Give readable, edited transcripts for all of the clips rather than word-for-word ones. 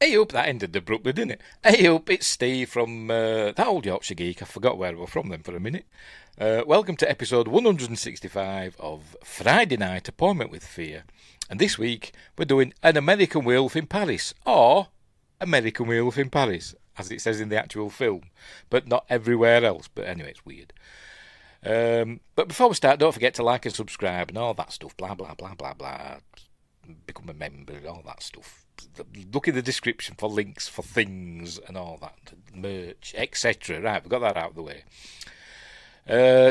Hey up, that ended abruptly, didn't it? Hey up, it's Steve from that old Yorkshire geek. I forgot where we were from then for a minute. Welcome to episode 165 of Friday Night Appointment with Fear. And this week we're doing An American Werewolf in Paris, or American Werewolf in Paris, as it says in the actual film, but not everywhere else. But anyway, it's weird. But before we start, don't forget to like and subscribe and all that stuff. Blah, blah, blah, blah, blah. Become a member and all that stuff. Look in the description for links for things and all that. Merch, etc. Right, we've got that out of the way.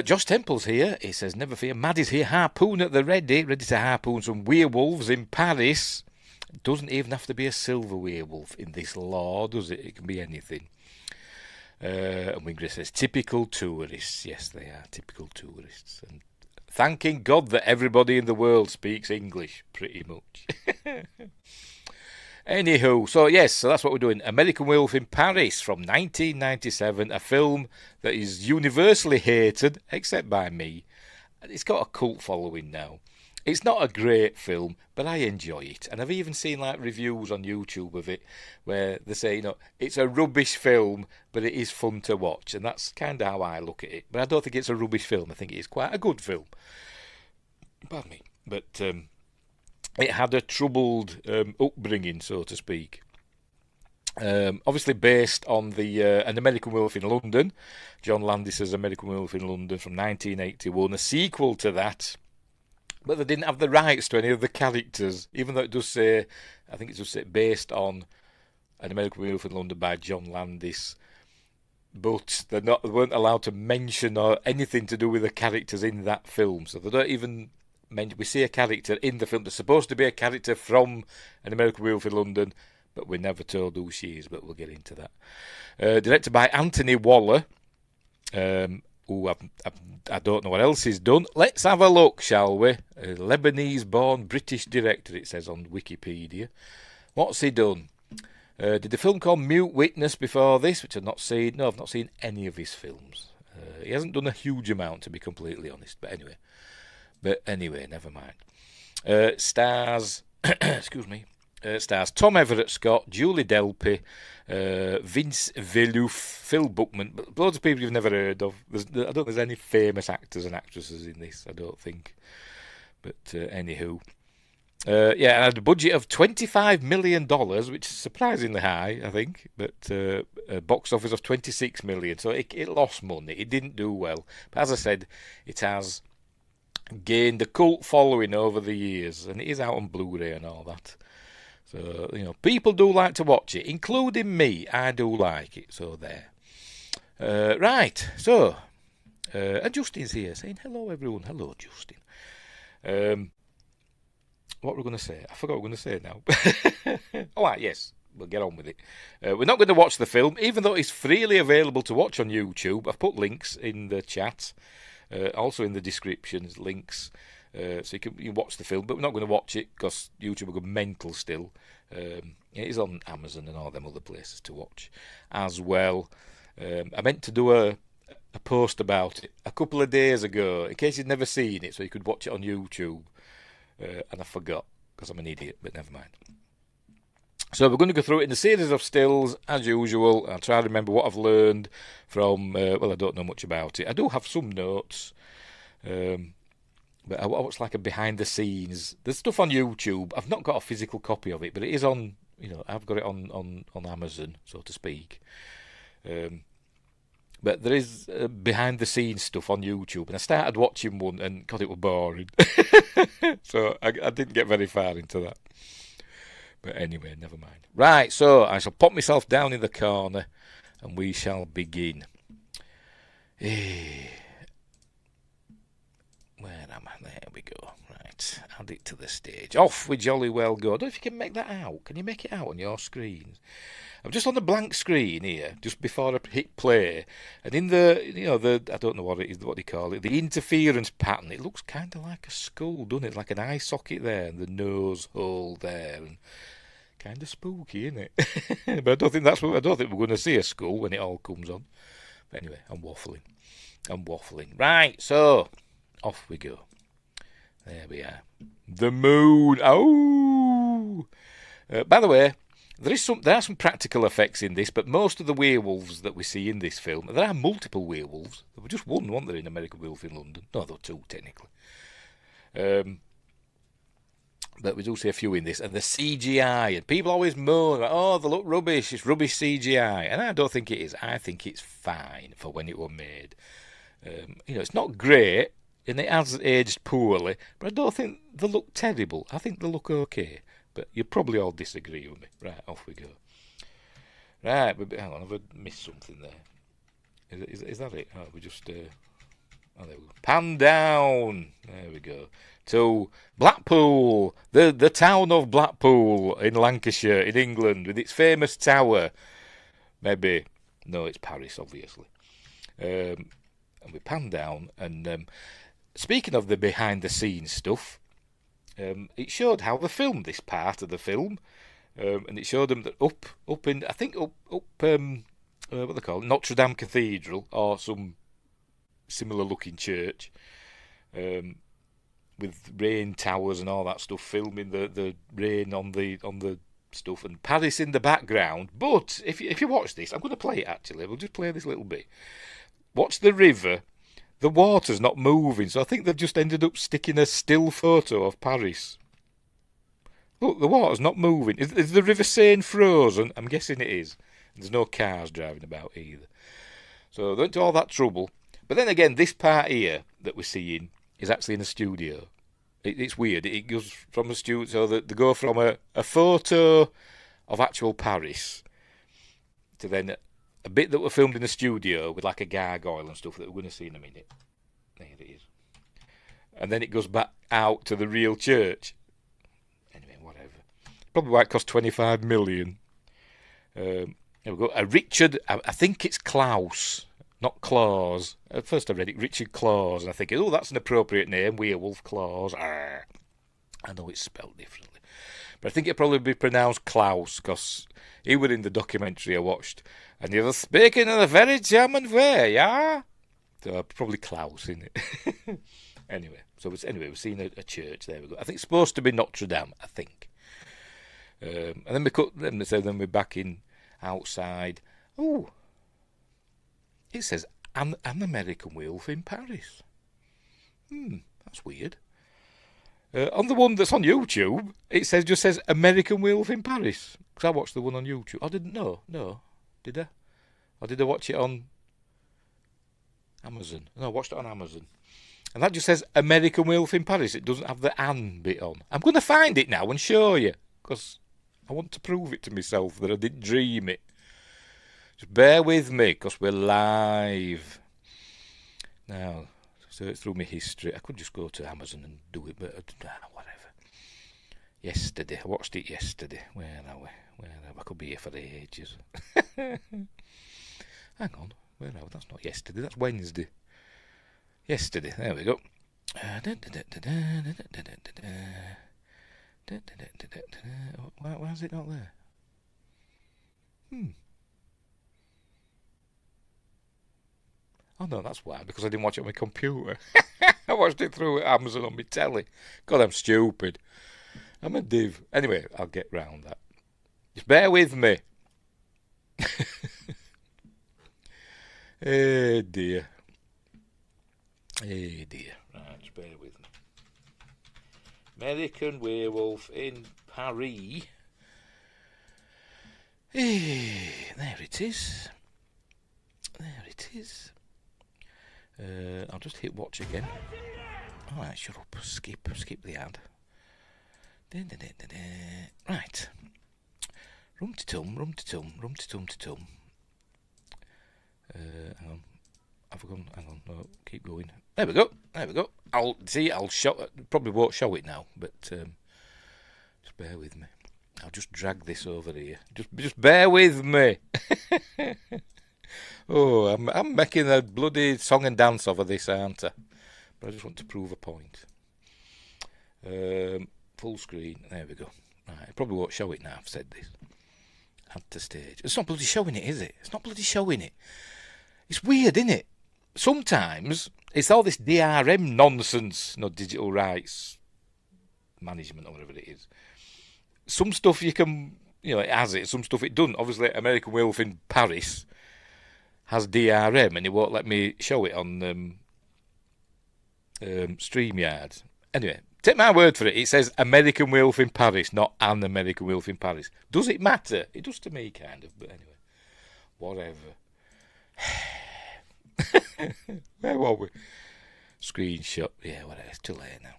Josh Temple's here. He says, never fear, Maddie's here. Harpoon at the ready to harpoon some werewolves in Paris. It doesn't even have to be a silver werewolf in this law, does it? It can be anything. And Wingray says, typical tourists. Yes, they are typical tourists. And thanking God that everybody in the world speaks English, pretty much. Anywho, so that's what we're doing. American Werewolf in Paris from 1997, a film that is universally hated, except by me. It's got a cult following now. It's not a great film, but I enjoy it. And I've even seen reviews on YouTube of it where they say, it's a rubbish film, but it is fun to watch. And that's kind of how I look at it. But I don't think it's a rubbish film. I think it is quite a good film. Pardon me. But it had a troubled upbringing, so to speak. Obviously based on the An American Werewolf in London, John Landis's American Werewolf in London from 1981, a sequel to that. But they didn't have the rights to any of the characters, even though it does say, I think it does say based on An American Werewolf in London by John Landis. But they weren't allowed to mention or anything to do with the characters in that film. So they don't even mention. We see a character in the film that's supposed to be a character from An American Werewolf in London, but we're never told who she is, but we'll get into that. Directed by Anthony Waller, who I don't know what else he's done. Let's have a look, shall we? A Lebanese-born British director, it says on Wikipedia. What's he done? Did the film called Mute Witness before this, which I've not seen? No, I've not seen any of his films. He hasn't done a huge amount, to be completely honest. But anyway, never mind. Stars, excuse me. Stars Tom Everett Scott, Julie Delpy, Vince Velouf, Phil Bookman, but loads of people you've never heard of. I don't think there's any famous actors and actresses in this, I don't think. But anywho. It had a budget of $25 million, which is surprisingly high, I think. But a box office of $26 million, so it lost money. It didn't do well. But as I said, it has gained a cult following over the years, and it is out on Blu-ray and all that. So, people do like to watch it, including me. I do like it, so there. Right, so, and Justin's here saying, hello everyone. Hello, Justin. What we're going to say? I forgot what we're going to say now. All right, yes, we'll get on with it. We're not going to watch the film, even though it's freely available to watch on YouTube. I've put links in the chat, also in the descriptions, links. So you can watch the film, but we're not going to watch it because YouTube will go mental still. It is on Amazon and all them other places to watch as well. I meant to do a post about it a couple of days ago, in case you'd never seen it, so you could watch it on YouTube. And I forgot, because I'm an idiot, but never mind. So we're going to go through it in a series of stills, as usual. I'll try to remember what I've learned from, I don't know much about it. I do have some notes. But I watch a behind the scenes. There's stuff on YouTube. I've not got a physical copy of it, but it is on, I've got it on Amazon, so to speak. But there is behind the scenes stuff on YouTube, and I started watching one, and God, it was boring. So I didn't get very far into that. But anyway, never mind. Right, so I shall pop myself down in the corner, and we shall begin. Where am I? There we go. Right, add it to the stage. Off we jolly well go. I don't know if you can make that out. Can you make it out on your screen? I'm just on the blank screen here, just before I hit play, and in the I don't know what it is, what they call it, the interference pattern. It looks kind of like a skull, doesn't it? Like an eye socket there, and the nose hole there, and kind of spooky, isn't it? But I don't think we're going to see a skull when it all comes on. But anyway, I'm waffling. Right, so off we go. There we are. The moon. Oh! By the way, There are some practical effects in this, but most of the werewolves that we see in this film, there are multiple werewolves. There were just one, weren't there, in American Werewolf in London? No, there were two, technically. But we do see a few in this, and the CGI, and people always moan, oh, they look rubbish, it's rubbish CGI, and I don't think it is. I think it's fine for when it was made. It's not great, and it has aged poorly, but I don't think they look terrible. I think they look okay. But you probably all disagree with me. Right, off we go. Right, hang on, have I missed something there? Is that it? Oh, we just... there we go. Pan down. There we go. To Blackpool, the town of Blackpool in Lancashire, in England, with its famous tower. Maybe... No, it's Paris, obviously. And we pan down, and speaking of the behind-the-scenes stuff... it showed how they filmed this part of the film, and it showed them that up in, I think up what they call it, Notre Dame Cathedral or some similar looking church, with rain towers and all that stuff, filming the rain on the stuff, and Paris in the background. But if you watch this, I'm going to play it actually. We'll just play this little bit. Watch the river. The water's not moving, so I think they've just ended up sticking a still photo of Paris. Look, the water's not moving. Is the River Seine frozen? I'm guessing it is. There's no cars driving about either. So they went to all that trouble. But then again, this part here that we're seeing is actually in a studio. It's weird. It goes from a studio, so that they go from a photo of actual Paris to then a bit that were filmed in a studio with like a gargoyle and stuff that we're going to see in a minute. There it is. And then it goes back out to the real church. Anyway, whatever. Probably why it cost 25 million. There we go. Richard, I think it's Klaus, not Claus. At first I read it Richard Claus, and I think, oh, that's an appropriate name, Werewolf Claus. I know it's spelled differently. But I think it'd probably be pronounced Klaus, because he was in the documentary I watched. And he was speaking in a very German way, yeah? So probably Klaus, in it. Anyway, we're seeing a church. There we go. I think it's supposed to be Notre Dame, I think. And then we're back in outside. Oh, it says an American Werewolf in Paris. That's weird. On the one that's on YouTube, it just says American Werewolf in Paris. Because I watched the one on YouTube. I didn't know. No. Did I? Or did I watch it on Amazon? No, I watched it on Amazon. And that just says American Werewolf in Paris. It doesn't have the "an" bit on. I'm going to find it now and show you. Because I want to prove it to myself that I didn't dream it. Just bear with me, because we're live. Now, search through my history. I could just go to Amazon and do it, but whatever. Yesterday. I watched it yesterday. Where are we? I could be here for ages. Hang on. Where are we? That's not yesterday. That's Wednesday. Yesterday. There we go. Why is it not there? Oh no, that's why. Because I didn't watch it on my computer. I watched it through Amazon on my telly. God, I'm stupid. I'm a div. Anyway, I'll get round that. Just bear with me. Eh dear. Right, just bear with me. American Werewolf in Paris. There it is. I'll just hit watch again. Alright, shut up. Skip the ad. Right. Rum-ti-tum. Hang on. Hang on. No, keep going. There we go. I'll probably won't show it now, but just bear with me. I'll just drag this over here. Just bear with me. Oh, I'm making a bloody song and dance over this, aren't I? But I just want to prove a point. Full screen. There we go. Right, I probably won't show it now. I've said this. Add to stage. It's not bloody showing it, is it? It's not bloody showing it. It's weird, isn't it? Sometimes it's all this DRM nonsense, no digital rights management or whatever it is. Some stuff you can it has it. Some stuff it doesn't. Obviously, American Werewolf in Paris has DRM, and it won't let me show it on StreamYard. Anyway, take my word for it. It says American Werewolf in Paris, not an American Werewolf in Paris. Does it matter? It does to me, kind of. But anyway, whatever. Where were we? Screenshot. Yeah, whatever. It's too late now.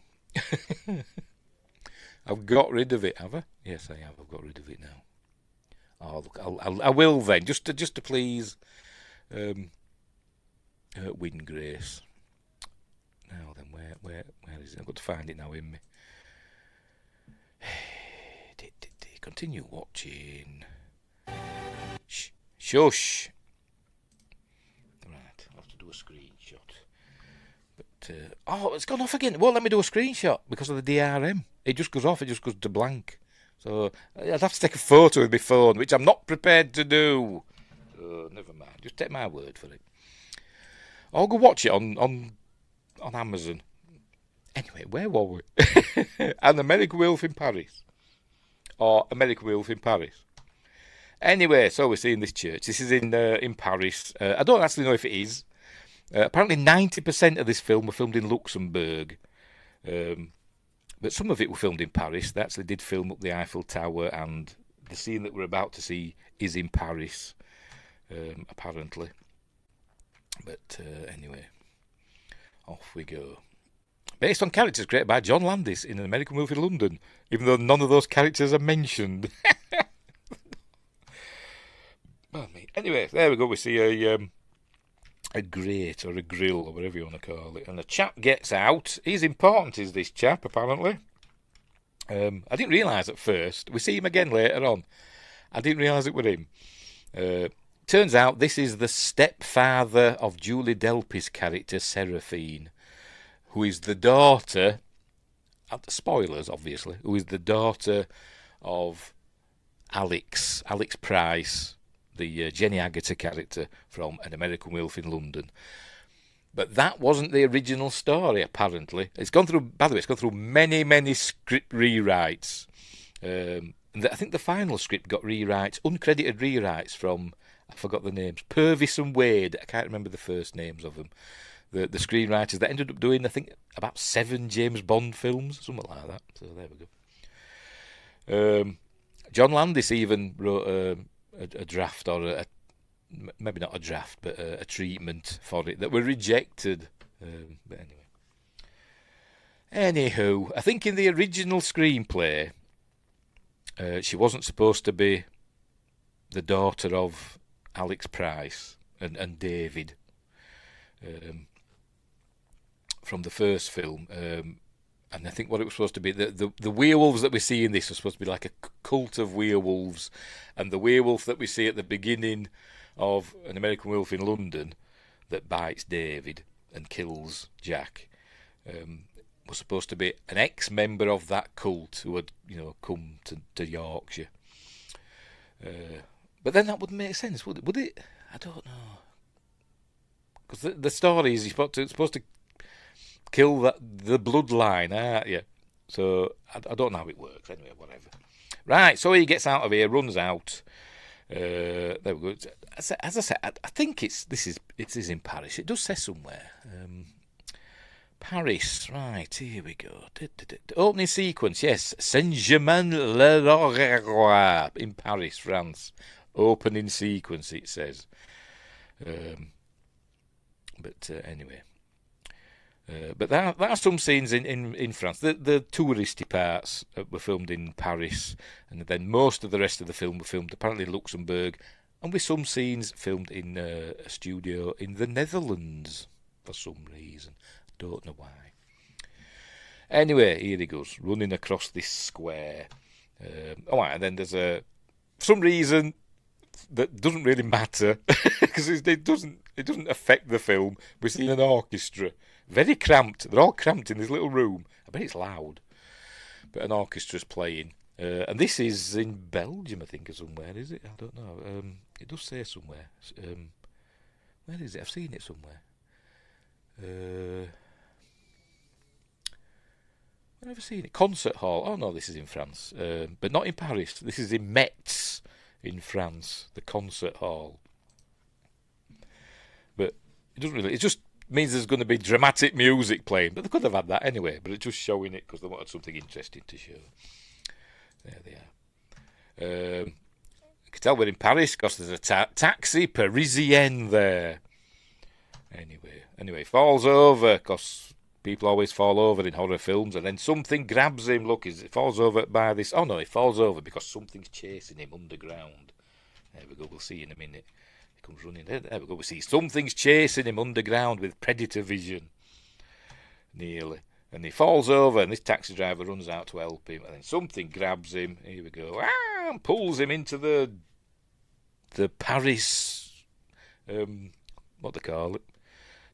I've got rid of it, have I? Yes, I have. I've got rid of it now. Oh, look, I will then, just to please win Grace. Now then, where is it? I've got to find it now in me. Continue watching. Shush. Right, I'll have to do a screenshot. But it's gone off again. It won't let me do a screenshot because of the DRM. It just goes off. It just goes to blank. So I'd have to take a photo with my phone, which I'm not prepared to do. So never mind. Just take my word for it. I'll go watch it on Amazon. Anyway, where were we? An American Werewolf in Paris. Or American Werewolf in Paris. Anyway, so we're seeing this church. This is in Paris. I don't actually know if it is. Apparently 90% of this film were filmed in Luxembourg. But some of it were filmed in Paris. They actually did film up the Eiffel Tower, and the scene that we're about to see is in Paris, apparently. But anyway, off we go. Based on characters created by John Landis in An American Werewolf in London, even though none of those characters are mentioned. Anyway, there we go. We see a grate or a grill or whatever you want to call it, and a chap gets out. He's important, is this chap, apparently. I didn't realise at first. We see him again later on. I didn't realise it was him. Turns out this is the stepfather of Julie Delpy's character Seraphine, who is the daughter, spoilers obviously, who is the daughter of Alex Price, the Jenny Agutter character from An American Werewolf in London. But that wasn't the original story, apparently. It's gone through, by the way, many script rewrites. And I think the final script got rewrites, uncredited rewrites from, I forgot the names, Purvis and Wade. I can't remember the first names of them. The screenwriters that ended up doing, I think, about 7 James Bond films, something like that. So there we go. John Landis even wrote a draft, or maybe not a draft, but a treatment for it that were rejected. But anywho, I think in the original screenplay, she wasn't supposed to be the daughter of Alex Price and David from the first film. And I think what it was supposed to be, the werewolves that we see in this are supposed to be like a cult of werewolves, and the werewolf that we see at the beginning of An American Werewolf in London that bites David and kills Jack was supposed to be an ex-member of that cult who had, come to Yorkshire. But then that wouldn't make sense, would it? I don't know. Because the story is you're supposed to kill the bloodline, aren't you? So I don't know how it works. Anyway, whatever. Right, so he gets out of here, runs out. There we go. As I said, I think it is in Paris. It does say somewhere. Paris, right, here we go. Opening sequence, yes. Saint-Germain-le-Roi in Paris, France. Opening sequence, it says. But anyway. But there are some scenes in France. The touristy parts were filmed in Paris, and then most of the rest of the film were filmed apparently in Luxembourg, and with some scenes filmed in a studio in the Netherlands for some reason. Don't know why. Anyway, here he goes, running across this square. And then there's for some reason that doesn't really matter because it doesn't affect the film. We're seeing an orchestra. Very cramped. They're all cramped in this little room. I bet it's loud. But an orchestra's playing. And this is in Belgium, I think, or somewhere, is it? I don't know. It does say somewhere. Where is it? I've seen it somewhere. Where never seen it. Concert hall. Oh no, this is in France, but not in Paris. This is in Metz, in France. The concert hall. But it doesn't really. It just means there's going to be dramatic music playing. But they could have had that anyway. But it's just showing it because they wanted something interesting to show. There they are. You can tell we're in Paris because there's a taxi Parisienne there. Anyway, falls over because people always fall over in horror films, and then something grabs him. Look, he falls over by this. Oh no, he falls over because something's chasing him underground. There we go. We'll see in a minute. He comes running. There we go. We see something's chasing him underground with predator vision. Nearly. And he falls over, and this taxi driver runs out to help him, and then something grabs him. Here we go. And pulls him into the Paris. What they call it?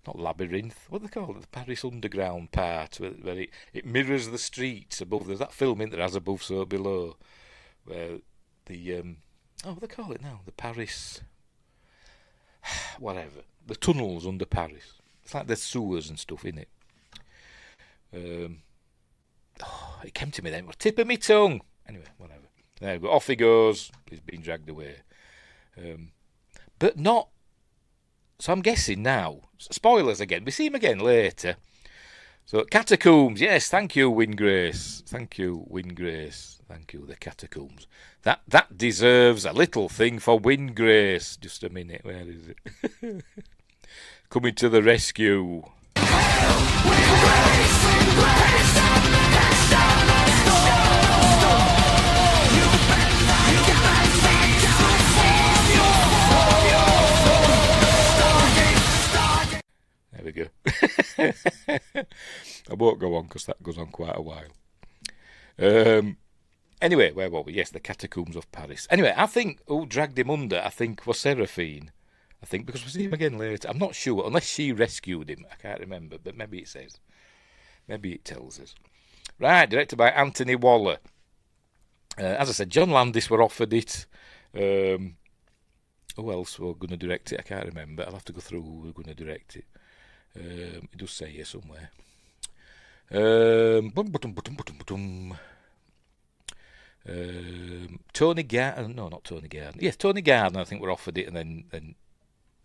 Not labyrinth. What do they call it? The Paris underground part, where it mirrors the streets above. There's that film in there, As Above, So Below, where the what do they call it now? The Paris, whatever. The tunnels under Paris. It's like there's sewers and stuff in it. It came to me then. Tip of my tongue. Anyway, whatever. There we go. Off he goes. He's been dragged away. But not. So I'm guessing now. Spoilers again. We see him again later. So catacombs. Yes, thank you, Wingrace. Thank you, Wingrace. Thank you, the catacombs. That deserves a little thing for Wingrace. Just a minute. Where is it? Coming to the rescue. There we go. I won't go on because that goes on quite a while. Anyway, where were we? Yes, the catacombs of Paris. Anyway, I think who dragged him under, I think, was Seraphine. I think, because we'll see him again later. I'm not sure, unless she rescued him. I can't remember, but maybe it says. Maybe it tells us. Right, directed by Anthony Waller. As I said, John Landis were offered it. Who else were going to direct it? I can't remember. I'll have to go through who were going to direct it. It does say here somewhere. Tony Gardner. No, not Tony Gardner. Yes, Tony Gardner, I think, were offered it and then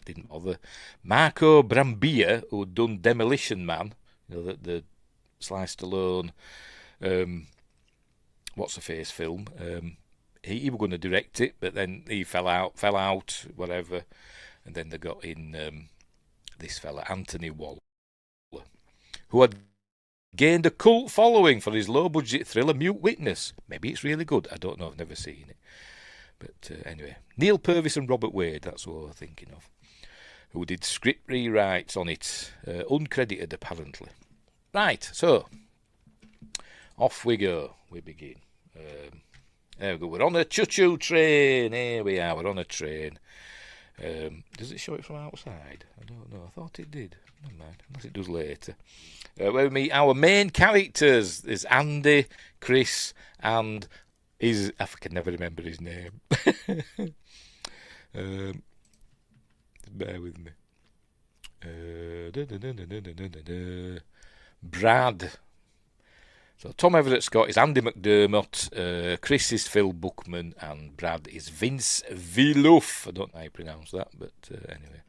didn't bother. Marco Brambilla, who'd done Demolition Man, you know, the Sly Stallone, what's the face film. He was going to direct it, but then he fell out, whatever, and then they got in this fella, Anthony Waller, who had gained a cult following for his low-budget thriller Mute Witness. Maybe it's really good. I don't know. I've never seen it. But anyway, Neil Purvis and Robert Wade, that's what I'm thinking of, who did script rewrites on it, uncredited apparently. Right, so off we go. We begin. There we go. We're on a choo-choo train. Here we are. We're on a train. Does it show it from outside? I don't know. I thought it did. Never mind. Unless it does later. Where we meet our main characters is Andy, Chris, and I can never remember his name. Bear with me. Brad. So Tom Everett Scott is Andy McDermott, Chris is Phil Bookman, and Brad is Vince Villouf. I don't know how you pronounce that, but anyway.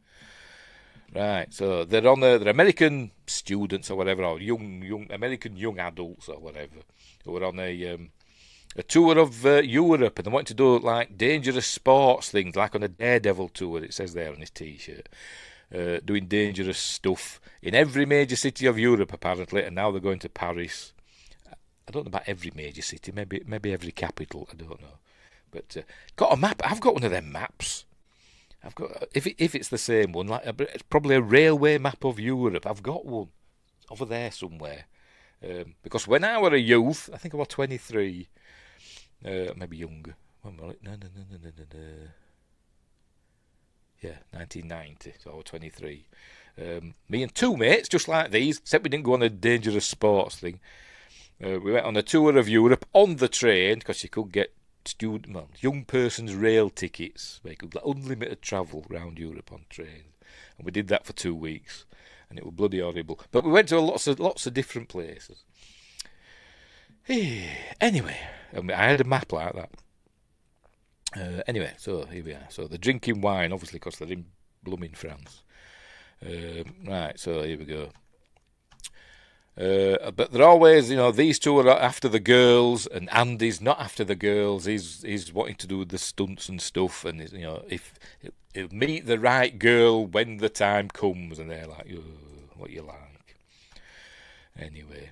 Right, so they're American students or whatever, or young American young adults or whatever, who are on a tour of Europe, and they want to do like dangerous sports things, like on a Daredevil tour. It says there on his T-shirt, doing dangerous stuff in every major city of Europe apparently, and now they're going to Paris. I don't know about every major city, maybe every capital. I don't know, but got a map. I've got one of them maps. I've got if it's the same one, like it's probably a railway map of Europe. I've got one over there somewhere, because when I was a youth, I think I was 23, maybe younger. When was it? No. Yeah, 1990. So I was 23. Me and two mates, just like these, except we didn't go on a dangerous sports thing. We went on a tour of Europe on the train because you could get young person's rail tickets where you could get unlimited travel around Europe on trains, and we did that for 2 weeks, and it was bloody horrible. But we went to lots of different places. Anyway, I had a map like that. Anyway, so here we are. So they're drinking wine, obviously, because they're in blooming France. Right, so here we go. But they're always, these two are after the girls, and Andy's not after the girls. He's wanting to do the stunts and stuff, and if he'll meet the right girl when the time comes, and they're like, what you like. Anyway,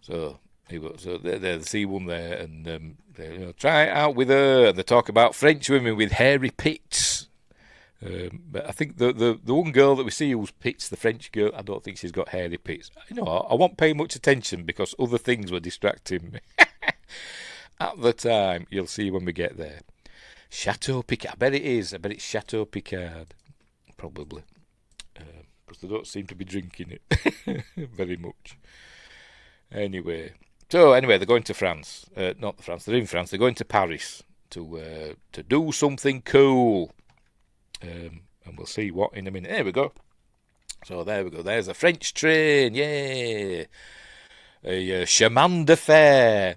so they see one there, and they try it out with her, and they talk about French women with hairy pits. But I think the one girl that we see who's pits, the French girl, I don't think she's got hairy pits. I won't pay much attention because other things were distracting me at the time. You'll see when we get there. Chateau Picard. I bet it is. I bet it's Chateau Picard. Probably. Because they don't seem to be drinking it very much. Anyway, they're going to France. Not France. They're in France. They're going to Paris to do something cool. And we'll see what in a minute. There we go. So there we go. There's a French train. Yay! A chemin de fer.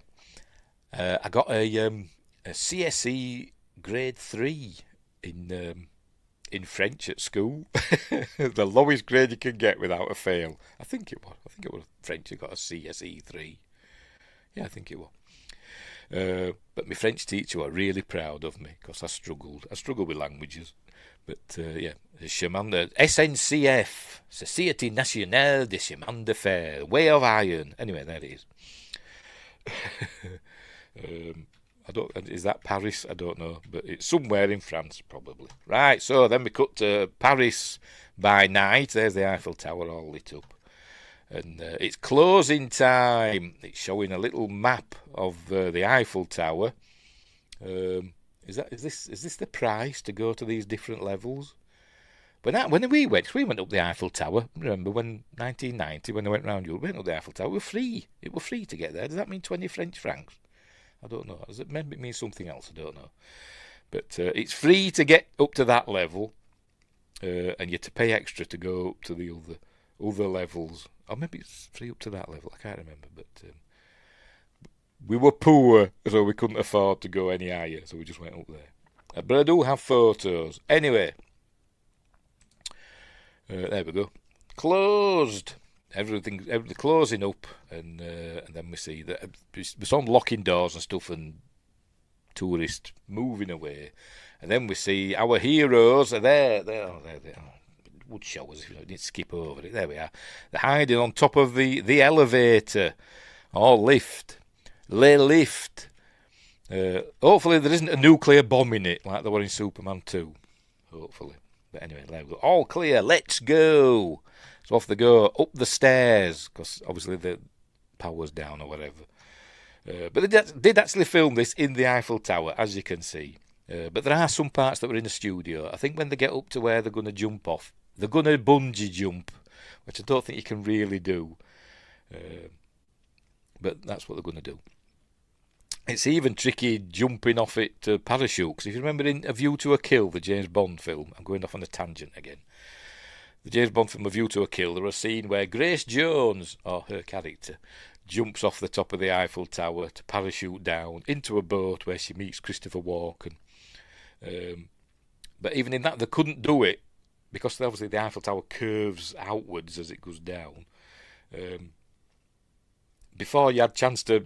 I got a CSE grade 3 in French at school. The lowest grade you can get without a fail. I think it was French. I got a CSE 3. Yeah, I think it was. But my French teacher was really proud of me because I struggled. I struggled with languages. But the chemin de SNCF, Société Nationale de Chemin de Fer, Way of Iron. Anyway, there it is. Is that Paris? I don't know, but it's somewhere in France, probably. Right, so then we cut to Paris by night. There's the Eiffel Tower all lit up. And it's closing time. It's showing a little map of the Eiffel Tower. Is this the price to go to these different levels? But when we went up the Eiffel Tower. Remember when 1990 when I went round Europe, we went up the Eiffel Tower. It was free. It was free to get there. Does that mean 20 French francs? I don't know. Maybe it means something else. I don't know. But it's free to get up to that level, and you have to pay extra to go up to the other levels. Or maybe it's free up to that level. I can't remember. But we were poor, so we couldn't afford to go any higher, so we just went up there. But I do have photos. Anyway, there we go. Closed. Everything closing up, and then we see that it's on locking doors and stuff, and tourists moving away, and then we see our heroes are there. They would show us if you didn't skip over it. There we are. They're hiding on top of the elevator or lift. Le lift. Hopefully there isn't a nuclear bomb in it like there were in Superman 2. Hopefully. But anyway, there we go. All clear. Let's go. So off they go up the stairs because obviously the power's down or whatever. But they did actually film this in the Eiffel Tower, as you can see. But there are some parts that were in the studio. I think when they get up to where they're going to jump off, they're going to bungee jump, which I don't think you can really do. But that's what they're going to do. It's even tricky jumping off it to parachute. Because if you remember in A View to a Kill, the James Bond film, I'm going off on a tangent again. The James Bond film A View to a Kill, there was a scene where Grace Jones, or her character, jumps off the top of the Eiffel Tower to parachute down into a boat where she meets Christopher Walken. But even in that, they couldn't do it because obviously the Eiffel Tower curves outwards as it goes down. Before you had a chance to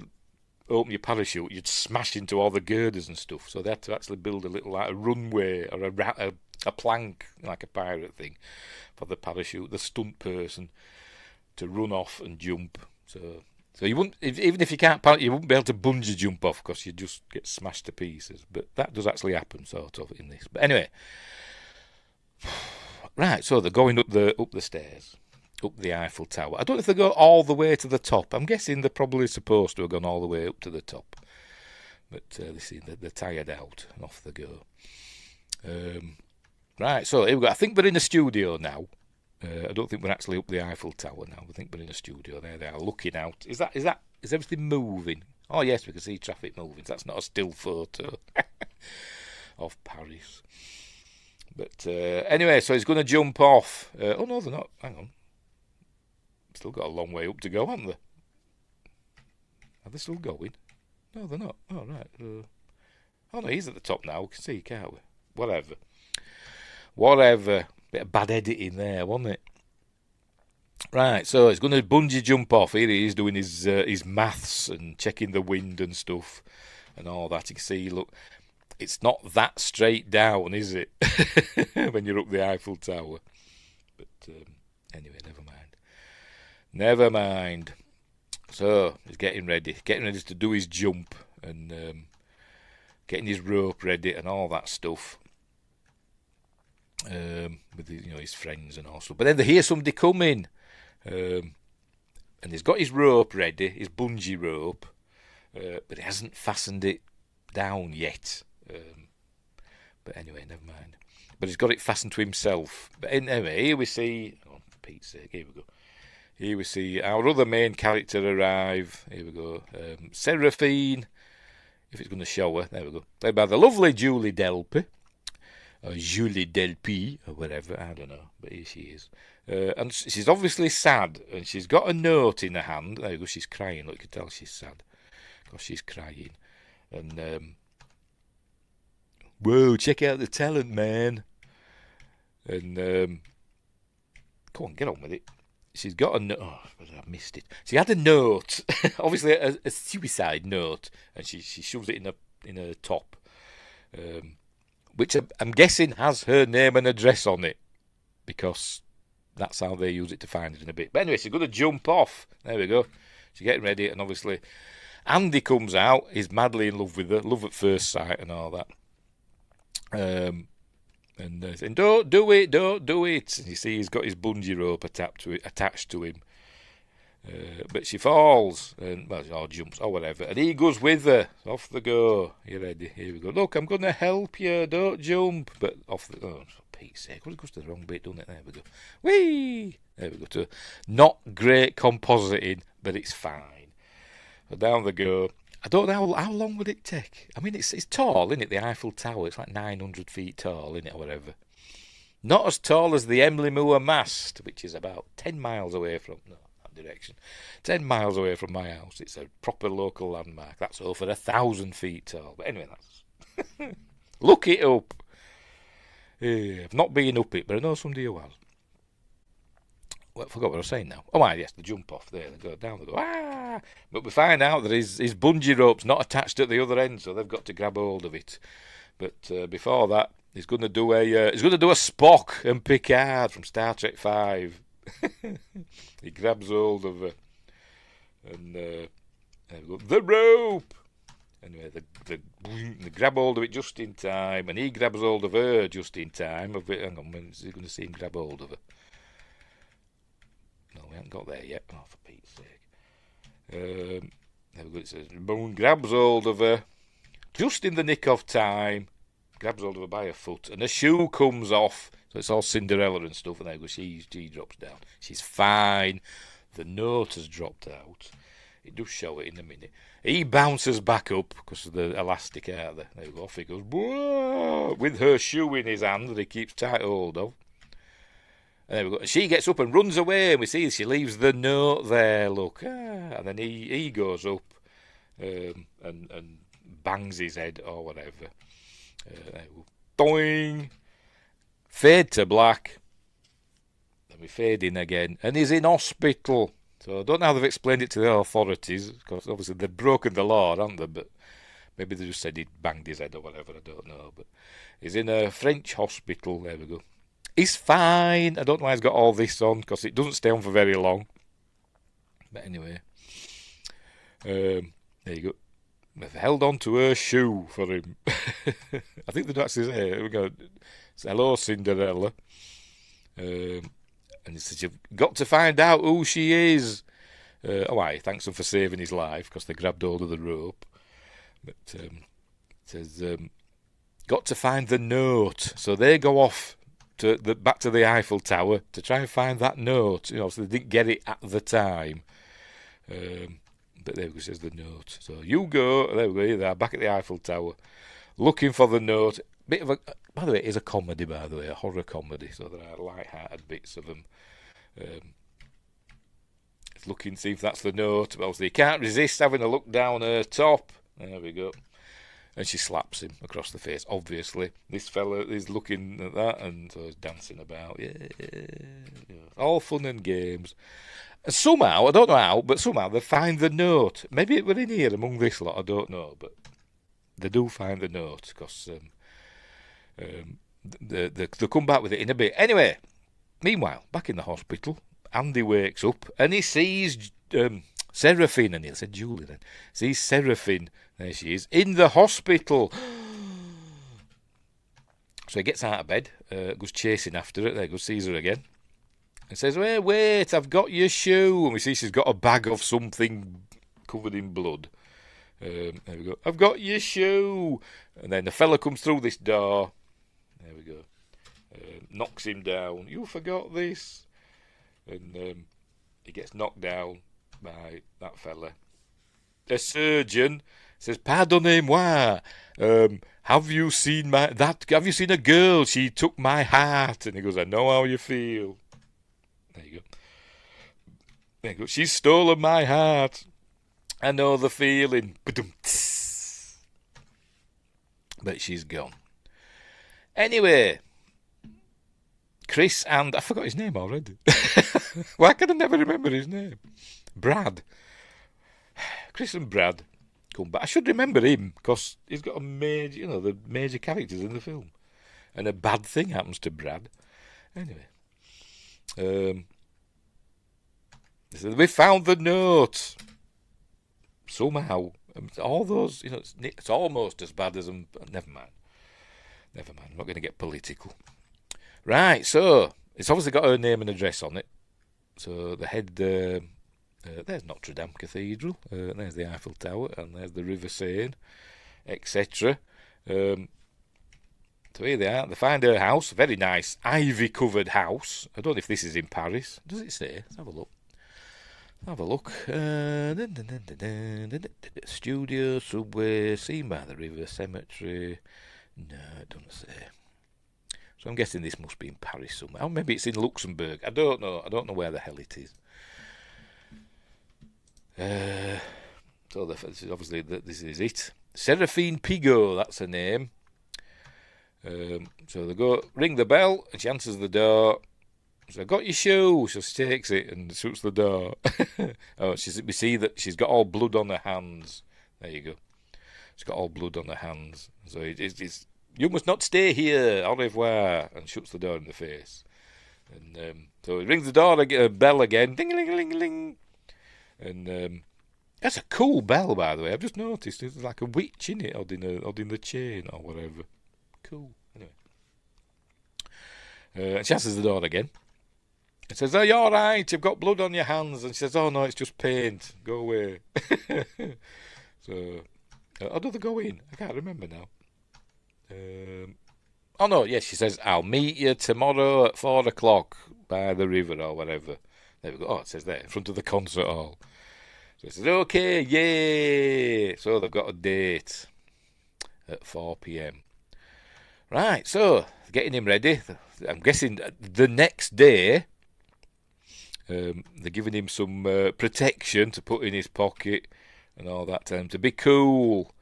open your parachute, you'd smash into all the girders and stuff. So they had to actually build a little like a runway or a plank, like a pirate thing, for the parachute, the stunt person to run off and jump. So you wouldn't, even if you can't, you wouldn't be able to bungee jump off because you'd just get smashed to pieces. But that does actually happen, sort of, in this. But anyway, right. So they're going up the stairs, up the Eiffel Tower. I don't know if they go all the way to the top. I'm guessing they're probably supposed to have gone all the way up to the top. But they see they're tired out, and off they go. Right. So here we go. I think we're in a studio now. I don't think we're actually up the Eiffel Tower now. I think we're in a studio. There they are, looking out. Is everything moving? Oh yes, we can see traffic moving. That's not a still photo of Paris. But anyway, so he's going to jump off. Oh no, they're not. Hang on. Still got a long way up to go, haven't they? Are they still going? No, they're not. Oh, right. Oh, no, he's at the top now. We can see, can't we? Whatever. Bit of bad editing there, wasn't it? Right, so he's going to bungee jump off. Here he is doing his maths and checking the wind and stuff and all that. You can see, look, it's not that straight down, is it? When you're up the Eiffel Tower. But anyway, never mind. Never mind. So he's getting ready to do his jump and getting his rope ready and all that stuff. With his friends and all stuff. But then they hear somebody coming. And he's got his rope ready, his bungee rope, but he hasn't fastened it down yet. But anyway, never mind. But he's got it fastened to himself. But anyway, here we see, oh, for Pete's sake, here we go. Here we see our other main character arrive. Here we go. Seraphine, if it's going to show her, there we go. Played by the lovely Julie Delpy. Or Julie Delpy, or whatever, I don't know, but here she is. And she's obviously sad, and she's got a note in her hand. There you go, she's crying. Look, you can tell she's sad, because she's crying. And, whoa, check out the talent, man. And, come on, get on with it. She's got a note. Oh, I missed it. She had a note, obviously a suicide note, and she shoves it in her top. Which I'm guessing has her name and address on it, because that's how they use it to find it in a bit. But anyway, she's going to jump off. There we go. She's getting ready, and obviously Andy comes out. He's madly in love with her, love at first sight and all that. And saying, don't do it. And you see he's got his bungee rope attached to him. But she falls, or jumps, or whatever, and he goes with her. Off they go. You ready? Here we go. Look, I'm going to help you. Don't jump. But off the... Oh, for Pete's sake. Well, it goes to the wrong bit, doesn't it? There we go. Whee! There we go. To not great compositing, but it's fine. So down they go. I don't know how long would it take. I mean, it's tall, isn't it? The Eiffel Tower. It's like 900 feet tall, isn't it, or whatever. Not as tall as the Emily Moore mast, which is about 10 miles away from... No. Direction 10 miles away from my house. It's a proper local landmark. That's over 1,000 feet tall. But anyway, that's look it up. I've not been up it, but I know somebody who has. Well, I forgot what I was saying now. Oh, yes, the jump off there. They go down, they go, ah! But we find out that his bungee rope's not attached at the other end, so they've got to grab hold of it. But before that, he's going to do a Spock and Picard from Star Trek 5. He grabs hold of her, and there we go, the rope. Anyway, they grab hold of it just in time, and he grabs hold of her just in time. Hang on, when is he going to see him grab hold of her? No, we haven't got there yet. Oh, for Pete's sake! There we go. It says Moon grabs hold of her just in the nick of time. Grabs hold of her by her foot, and her shoe comes off. So it's all Cinderella and stuff, and there goes she drops down. She's fine. The note has dropped out. It does show it in a minute. He bounces back up because of the elastic out there. There we go. Off he goes. Whoa! With her shoe in his hand that he keeps tight hold of. And there we go. And she gets up and runs away, and we see she leaves the note there. Look, and then he goes up and bangs his head or whatever. There we go. Doing. Fade to black. Then we fade in again. And he's in hospital. So I don't know how they've explained it to the authorities, because obviously they've broken the law, haven't they? But maybe they just said he banged his head or whatever, I don't know. But he's in a French hospital. There we go. He's fine. I don't know why he's got all this on, because it doesn't stay on for very long. But anyway. There you go. They've held on to her shoe for him. I think they'd actually say, here we go. Hello, Cinderella. And he says, you've got to find out who she is. Thanks them for saving his life, because they grabbed hold of the rope. But it says, got to find the note. So they go off back to the Eiffel Tower to try and find that note. So they didn't get it at the time. But there we go, says the note. So you go, there we go, they're back at the Eiffel Tower, looking for the note. Bit of a, by the way, it is a comedy, by the way, a horror comedy, so there are light-hearted bits of them. looking, see if that's the note. But obviously, he can't resist having a look down her top. There we go. And she slaps him across the face, obviously. This fella is looking at that, and so he's dancing about. Yeah. All fun and games. And somehow, I don't know how, but somehow they find the note. Maybe it were in here among this lot, I don't know. But they do find the note, because they come back with it in a bit. Anyway, meanwhile, back in the hospital, Andy wakes up, and he sees Seraphine, and he said Julie then, sees Seraphine, there she is, in the hospital. So he gets out of bed, goes chasing after it, there goes Caesar again, and says, wait, I've got your shoe. And we see she's got a bag of something covered in blood. There we go, I've got your shoe. And then the fella comes through this door, there we go, knocks him down. You forgot this. And he gets knocked down by that fella. A surgeon says, "Pardonnez-moi, have you seen have you seen a girl? She took my heart." And he goes, "I know how you feel." There you go. There you go. She's stolen my heart. I know the feeling. But she's gone. Anyway, Chris and I forgot his name already. Why can I never remember his name? Brad. Chris and Brad come back. I should remember him, because he's got a major, the major characters in the film. And a bad thing happens to Brad. Anyway. They said, we found the note. Somehow. All those, it's almost as bad as them. Never mind. I'm not going to get political. Right, so it's obviously got her name and address on it. So the head, there's Notre Dame Cathedral, there's the Eiffel Tower, and there's the River Seine, etc. So here they are. They find her house, a very nice ivy-covered house. I don't know if this is in Paris. Does it say? Let's have a look. Studio, subway, seen by the river, cemetery. No, it doesn't say. So I'm guessing this must be in Paris somewhere. Or maybe it's in Luxembourg. I don't know. I don't know where the hell it is. So obviously this is it. Seraphine Pigot, that's her name. So they go, ring the bell, and she answers the door. So I got your shoe. So she takes it and shuts the door. We see that she's got all blood on her hands. There you go. She's got all blood on her hands. So it's you must not stay here. Au revoir. And shuts the door in the face. And so he rings the door bell again. Ding-a-ling-a-ling-a-ling. And that's a cool bell, by the way. I've just noticed. It's like a witch in it, holding the chain or whatever. Cool. Anyway. And she answers the door again. It says, "Are you all right? You've got blood on your hands." And she says, "Oh, no, it's just paint. Go away." So, do they go in? I can't remember now. Oh, no, yes, she says, "I'll meet you tomorrow at 4 o'clock by the river," or whatever. There we go. Oh, it says there, in front of the concert hall. So it says, "Okay, yay." So they've got a date at 4 p.m. Right, so getting him ready. I'm guessing the next day, they're giving him some protection to put in his pocket and all that time to be cool.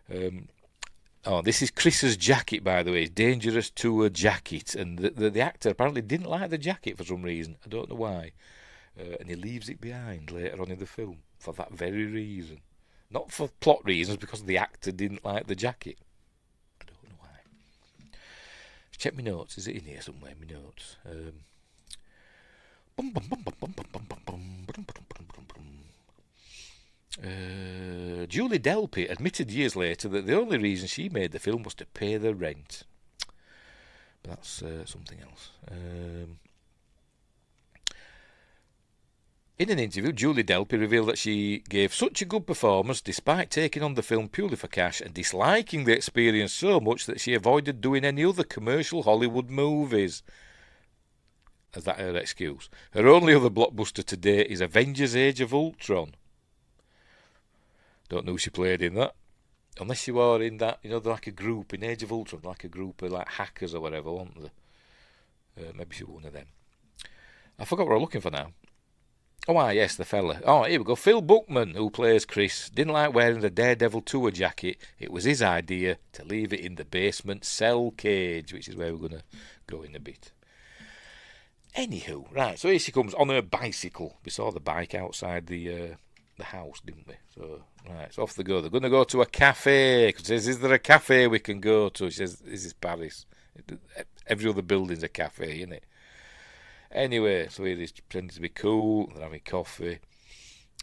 This is Chris's jacket, by the way. His dangerous tour jacket, and the actor apparently didn't like the jacket for some reason. I don't know why, and he leaves it behind later on in the film for that very reason, not for plot reasons, because the actor didn't like the jacket. I don't know why. Let's check my notes. Is it in here somewhere? My notes. Julie Delpy admitted years later that the only reason she made the film was to pay the rent. But that's something else. In an interview, Julie Delpy revealed that she gave such a good performance despite taking on the film purely for cash and disliking the experience so much that she avoided doing any other commercial Hollywood movies. Is that her excuse? Her only other blockbuster to date is Avengers Age of Ultron. Don't know who she played in that. Unless she were in that, they're like a group in Age of Ultron, like a group of like hackers or whatever, weren't they? Maybe she was one of them. I forgot what I'm looking for now. Oh, yes, the fella. Oh, here we go. Phil Bookman, who plays Chris, didn't like wearing the Daredevil tour jacket. It was his idea to leave it in the basement cell cage, which is where we're going to go in a bit. Anywho, right, so here she comes on her bicycle. We saw the bike outside the house, didn't we? So, right, so off they go. They're going to go to a cafe. She says, is there a cafe we can go to? She says, this is Paris. Every other building's a cafe, isn't it? Anyway, so he's pretending to be cool. They're having coffee.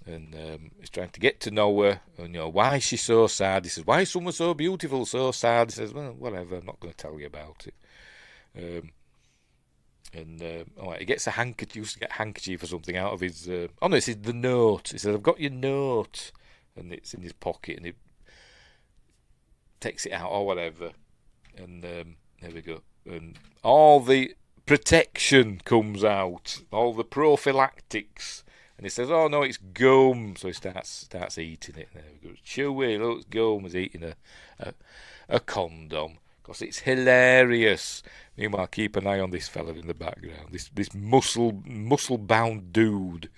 And he's trying to get to know her. And, why is she so sad? He says, why is someone so beautiful so sad? He says, well, whatever, I'm not going to tell you about it. He gets a handkerchief. He used to get a handkerchief or something out of his. No, it's the note. He says, "I've got your note," and it's in his pocket, and he takes it out or whatever. And there we go. And all the protection comes out, all the prophylactics, and he says, "Oh no, it's gum." So he starts eating it. There we go. Chewy, look, it's gum. He's eating a condom. Because it's hilarious. Meanwhile, keep an eye on this fella in the background. This muscle-bound dude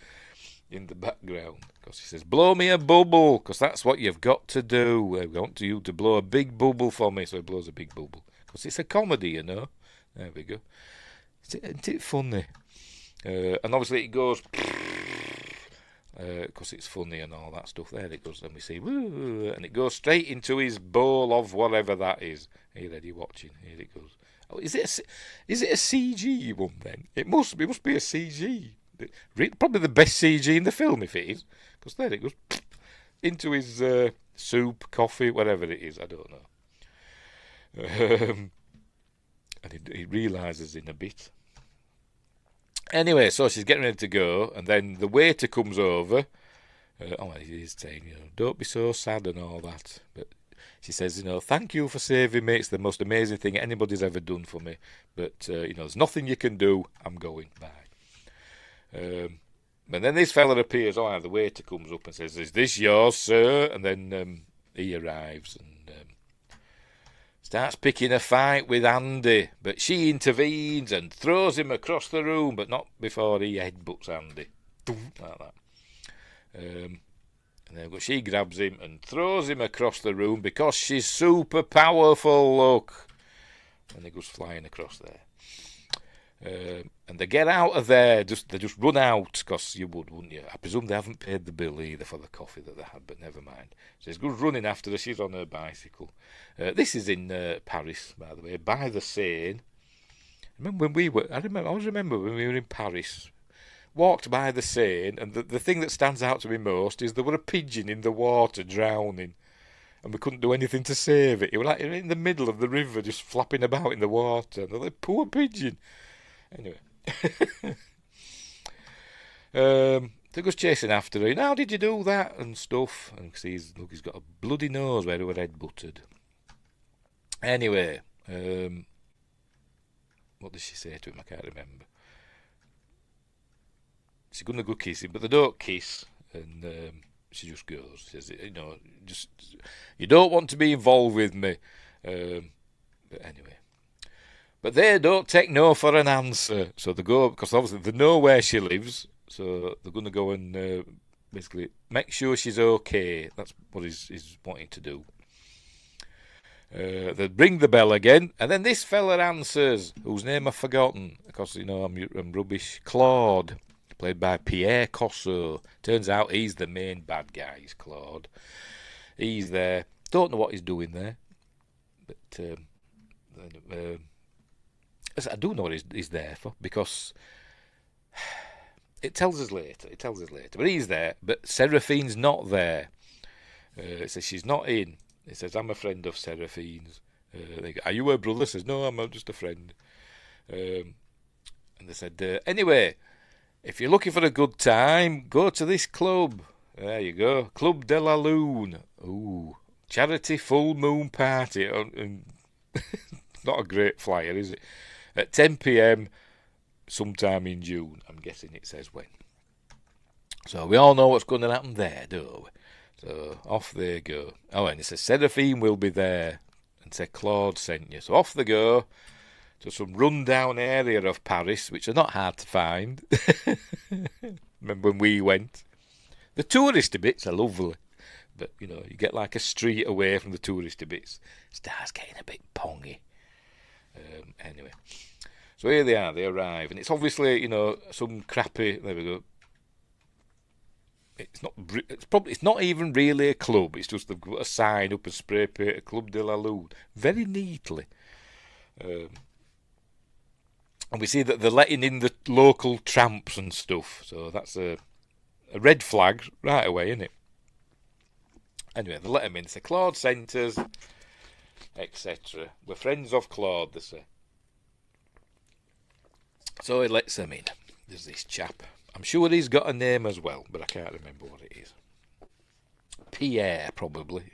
in the background. Because he says, blow me a bubble. Because that's what you've got to do. I want you to blow a big bubble for me. So he blows a big bubble. Because it's a comedy, you know. There we go. Isn't it funny? And obviously it goes... because it's funny and all that stuff. There it goes, and we see, woo, and it goes straight into his bowl of whatever that is. Are you ready watching? Here it goes. Oh, is it a CG one then? It must be a CG. Probably the best CG in the film if it is, because there it goes into his soup, coffee, whatever it is. I don't know. And he realises in a bit. Anyway, so she's getting ready to go, and then the waiter comes over. He's saying, don't be so sad and all that. But she says, thank you for saving me. It's the most amazing thing anybody's ever done for me. But, there's nothing you can do. I'm going. Bye. And then this fella appears. The waiter comes up and says, is this yours, sir? And then he arrives and starts picking a fight with Andy, but she intervenes and throws him across the room, but not before he headbutts Andy. Like that. And then she grabs him and throws him across the room because she's super powerful, look. And he goes flying across there. And they get out of there, they just run out, because you would, wouldn't you? I presume they haven't paid the bill either for the coffee that they had, but never mind. So he's good running after her, she's on her bicycle. This is in Paris, by the way, by the Seine. I always remember when we were in Paris, walked by the Seine, and the thing that stands out to me most is there were a pigeon in the water drowning, and we couldn't do anything to save it. It was like in the middle of the river, just flapping about in the water. And the poor pigeon. Anyway. They goes chasing after her. How did you do that? And stuff. And he's got a bloody nose where he was head buttered. Anyway, what does she say to him? I can't remember. She's going to go kiss him, but they don't kiss. And she just goes. She says, just you don't want to be involved with me. But anyway. But they don't take no for an answer. So they go, because obviously they know where she lives. So they're going to go and basically make sure she's okay. That's what he's wanting to do. They ring the bell again. And then this fella answers, whose name I've forgotten. Because, I'm rubbish. Claude, played by Pierre Cosso. Turns out he's the main bad guy, he's Claude. He's there. Don't know what he's doing there. But... I do know what he's there for, because it tells us later. But he's there, but Seraphine's not there. It says she's not in. It says, I'm a friend of Seraphine's. They go, are you her brother? Says, no, I'm just a friend. And they said, anyway, if you're looking for a good time, go to this club. There you go. Club de la Lune. Ooh, charity full moon party. Not a great flyer, is it? At 10 p.m, sometime in June. I'm guessing it says when. So we all know what's going to happen there, don't we? So off they go. And it says Seraphine will be there. And say Claude sent you. So off they go to some rundown area of Paris, which are not hard to find. Remember when we went? The touristy bits are lovely, but you get like a street away from the touristy bits. Starts getting a bit pongy. Anyway, so here they are. They arrive, and it's obviously some crappy. There we go. It's not even really a club. It's just they've got a sign up and spray painted Club de la Lune very neatly. And we see that they're letting in the local tramps and stuff. So that's a red flag right away, isn't it? Anyway, they let them in. Say Claude Centres, etc. We're friends of Claude, they say. So he lets them in. There's this chap. I'm sure he's got a name as well, but I can't remember what it is. Pierre, probably.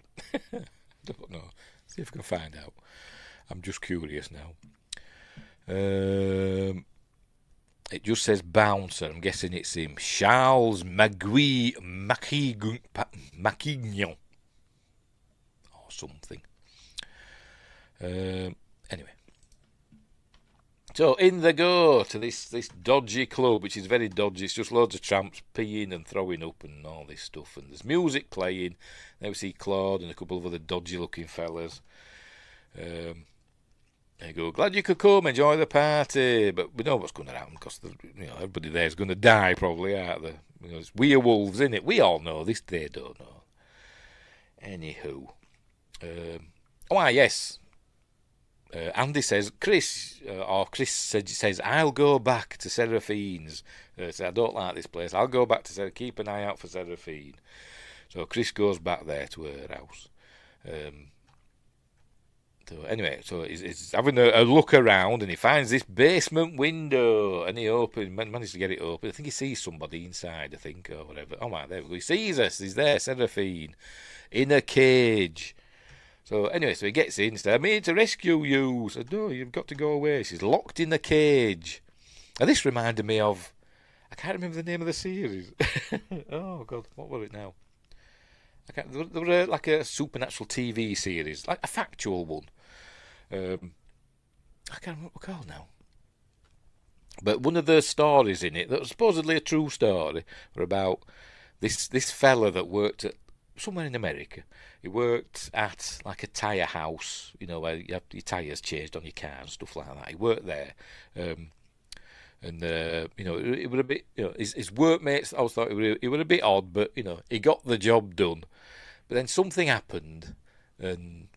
Don't know. See if I can find out. I'm just curious now. It just says bouncer. I'm guessing it's him. Charles Maquignon or something. Anyway. So in they go to this dodgy club, which is very dodgy. It's just loads of tramps peeing and throwing up and all this stuff. And there's music playing. Then we see Claude and a couple of other dodgy-looking fellas. They go, glad you could come, enjoy the party. But we know what's going to happen because everybody there's going to die probably, aren't they? It's werewolves, isn't it? We all know this. They don't know. Anywho. Yes. Andy says, Chris says, I'll go back to Seraphine's. I don't like this place. I'll go back to keep an eye out for Seraphine. So Chris goes back there to her house. So he's having a look around and he finds this basement window and he manages to get it open. I think he sees somebody inside, or whatever. Oh my, there we go. He sees us. He's there, Seraphine, in a cage. So anyway, he gets in. Says, I'm here to rescue you. Said, no, you've got to go away. She's locked in the cage. And this reminded me of, I can't remember the name of the series. Oh God, what was it now? There were like a supernatural TV series, like a factual one. I can't remember what we're called now. But one of the stories in it that was supposedly a true story were about this fella that worked at somewhere in America. He worked at like a tyre house, where you have your tyres changed on your car and stuff like that. He worked there, it was a bit, his workmates always thought it was a bit odd, but he got the job done. But then something happened, and